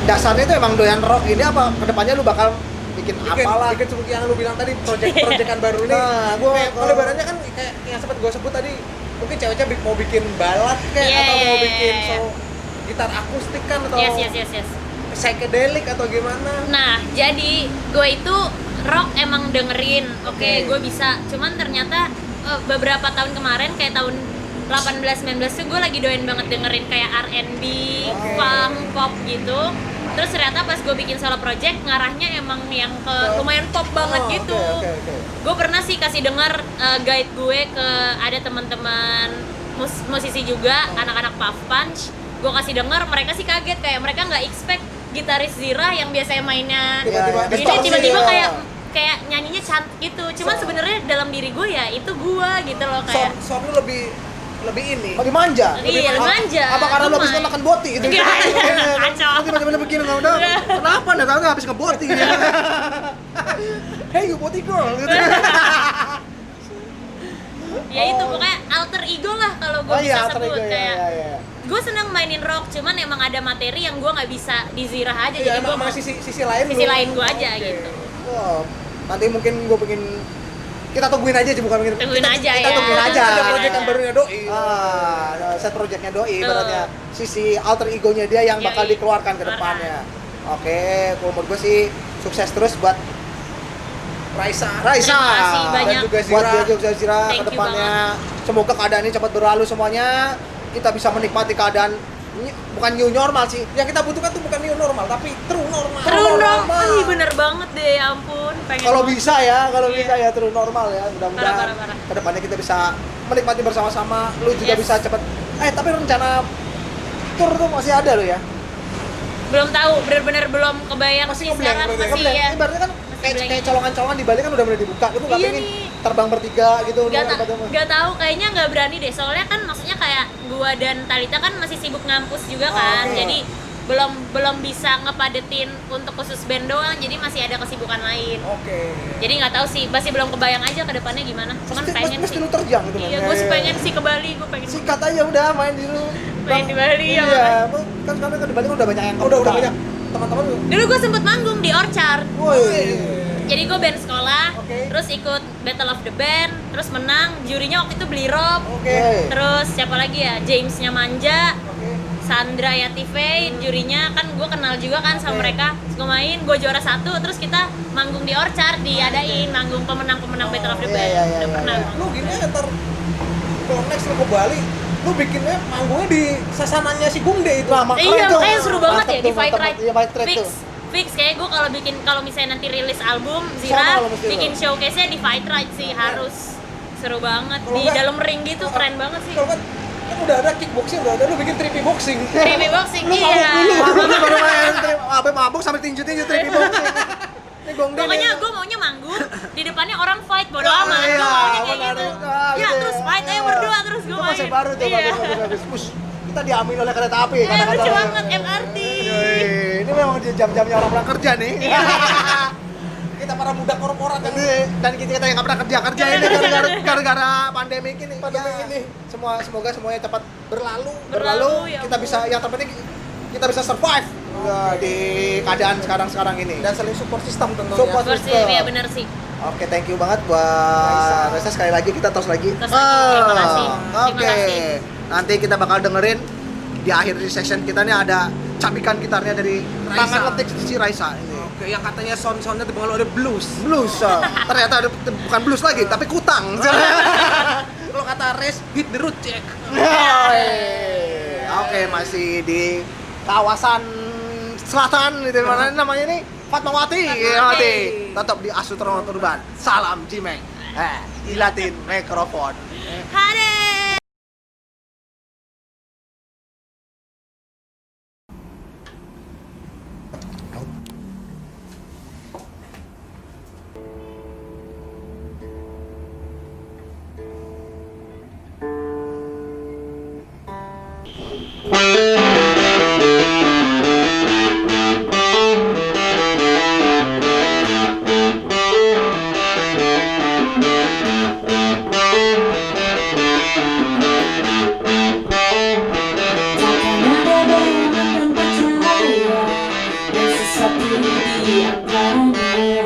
dasarnya tuh emang doyan rock ini apa kedepannya lu bakal bikin apalah? Bikin seperti yang lu bilang tadi, proyekan baru nih. Nah, gua Kayak kalau ibaratnya kan kayak yang sempat gue sebut tadi, mungkin cewek-cewek mau bikin balad kayak Iya, atau mau iya, bikin iya. show gitar akustik kan atau Yes. psychedelic atau gimana. Nah, jadi gue itu rock emang dengerin, oke, Oke. gue bisa. Cuman ternyata beberapa tahun kemarin, kayak tahun 18-19 tuh gue lagi doyan banget dengerin kayak R&B, funk, pop gitu. Terus ternyata pas gue bikin solo project, ngarahnya emang yang ke lumayan pop banget gitu. Oke. Gue pernah sih kasih denger guide gue ke ada teman-teman musisi juga, anak-anak Puff Punch. Gue kasih denger, mereka sih kaget, kayak mereka nggak expect gitaris Zira yang biasanya mainnya Tiba-tiba ini distorsi, tiba-tiba ya. kayak nyanyinya cantik gitu. Cuman sebenarnya dalam diri gue ya itu gue gitu loh kayak. Sound lu lebih ini. Lebih manja. Iya, lebih manja. Apa karena lu habis Lumayan. makan boti gitu? Iya, kacau. Tiba-tiba begini nggak udah. Kenapa nih? Karena habis ngeboti gitu. Hey you boti girl gitu. Ya itu pokoknya alter ego lah kalau gue Oh bisa iya, alter sebut ego ya. kayak. Iya. Gue seneng mainin rock, cuman emang ada materi yang gue nggak bisa di Zira aja, Iya, jadi gue emang sisi lain sisi lu. lain gue aja Oke. gitu. Oh, nanti mungkin gue pengen kita tungguin aja sih bukan mungkin. Tungguin aja kita ya. tungguin aja. Ada project yang barunya doi. Set projectnya doi, Tuh. ibaratnya sisi alter egonya dia yang bakal Yoi. dikeluarkan ke depannya. Oke, kalau menurut gue sih sukses terus buat Raisa. Raisa Terima kasih Dan banyak. juga buat Zira. dia juga Zira Thank ke you depannya. Semoga keadaan ini cepat berlalu semuanya. Kita bisa menikmati keadaan bukan new normal sih. Yang kita butuhkan tuh bukan new normal, tapi true normal. True normal, ih bener banget deh, ya ampun. Pengen Kalau banget. bisa ya, kalau Iya. bisa ya true normal ya. Mudah-mudahan Parah. ke depannya kita bisa menikmati bersama-sama. Lu juga Yes. bisa cepet. Tapi rencana tour tuh masih ada lo ya? Belum tahu, bener-bener belum kebayang Masih sih ngeblank sekarang berarti. masih ya. Ibaratnya kan Masih blank. kayak colongan-colongan di Bali kan udah mulai dibuka. Lu nggak Iya pengen nih. terbang bertiga gitu? Gak tahu, kayaknya nggak berani deh. Soalnya kan maksudnya kayak gua dan Talita kan masih sibuk ngampus juga kan. Oke. Jadi belum bisa ngepadetin untuk khusus band doang, jadi masih ada kesibukan lain. Oke. Jadi nggak tahu sih, masih belum kebayang aja ke depannya gimana. Cuman pengen mesti sih. lu terjang gitu Iya, gue sih pengen sih ke Bali, gue pengen sikat aja udah main di lu. Main di Bali, ya, Iya, kan sekarang kan di Bali udah banyak yang Udah banyak teman-teman lu. Dulu gue sempet manggung di Orchard. Woi. Jadi gue band sekolah, Oke. terus ikut Battle of the Band, terus menang. Jurinya waktu itu beli Rob. Oke. Terus siapa lagi ya? Jamesnya Manja, Oke. Sandra Yative, jurinya kan gue kenal juga kan sama Oke. mereka. Terus gue main, gue juara 1, terus kita manggung di Orchard, diadain manggung pemenang-pemenang Battle of the Iya, Band. iya, iya, Udah iya, pernah. iya. Lu gini ya, ntar kalau next lu ke Bali, lu bikinnya manggungnya di sasananya si Gungde itu. Nah, Iya, itu. makanya seru banget Mantap ya di tuh, Fight mantap. Right. Iya, Fight Right Fix. tuh. Fix kayak gue kalau misalnya nanti rilis album Sama Zira lo mesti bikin lo. showcase-nya di Fight Right sih, harus. Seru banget. Kalau Di nggak- dalam ring gitu keren banget sih. Kalau kan udah ada kickboxing, udah ada, lu bikin trippy boxing. Trippy boxing, Lu iya. mabuk dulu, baru main apa mabuk sampai tinju-tinju trippy boxing. Ini gongde. Pokoknya gue maunya manggung, di depannya orang fight, bodo Ah, amat. Gue iya, maunya kayak benar. gitu. Ah, Ya gitu terus ya. fight aja berdua, terus gue Itu main. konsep baru tuh, Iya. bagus. Push. Kita diambil oleh kereta api. Lucu banget, MRT. Yoi, ini memang jam-jamnya orang pulang kerja nih. Iya. Kita para budak korporat yang Dan kita yang nggak pernah kerja ini gara-gara pandemi ini. Semoga semuanya cepat Berlalu, ya kita bisa, yang terpenting kita bisa survive di keadaan sekarang ini. dan saling support sistem tentunya. Support. Bersih, iya bener sih. Oke, thank you banget buat Raisa. Sekali lagi kita tos lagi. Tos lagi, terima kasih. Terima Oke. kasih. Nanti kita bakal dengerin di akhir session kita nih ada cabikan gitarnya dari Raisa. tangan letik si Raisa ini. Oke, yang katanya sound-soundnya dipengaruhi oleh blues. Blues. Ternyata bukan blues lagi, tapi kutang. Kalau kata Res, hit the root check. Oke, masih di kawasan selatan itu mana namanya nih? Fatmawati. Fatmawati. Tetap di Asutrono Turban. Salam Cimeng. Ilatin mikrofon. Hade. Takkan ada bayangan tanpa cahaya dan sesuatu di antaranya.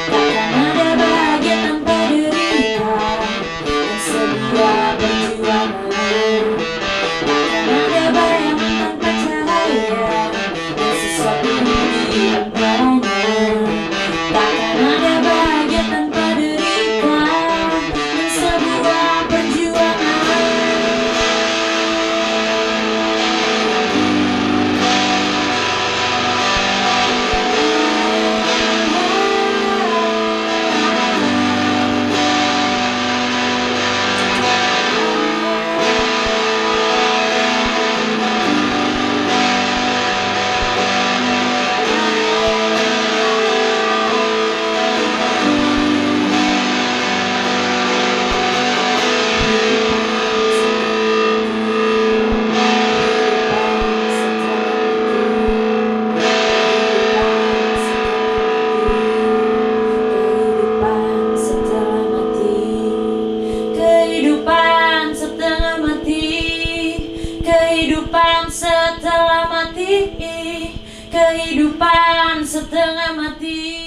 Takkan ada bahagia tanpa derita dan sebuah perjuangan. Takkan ada bayangan tanpa cahaya dan sesuatu di antaranya. Takkan ada bahagia tanpa derita dan sebuah perjuangan. Kehidupan setengah mati, kehidupan setengah mati, kehidupan setengah mati.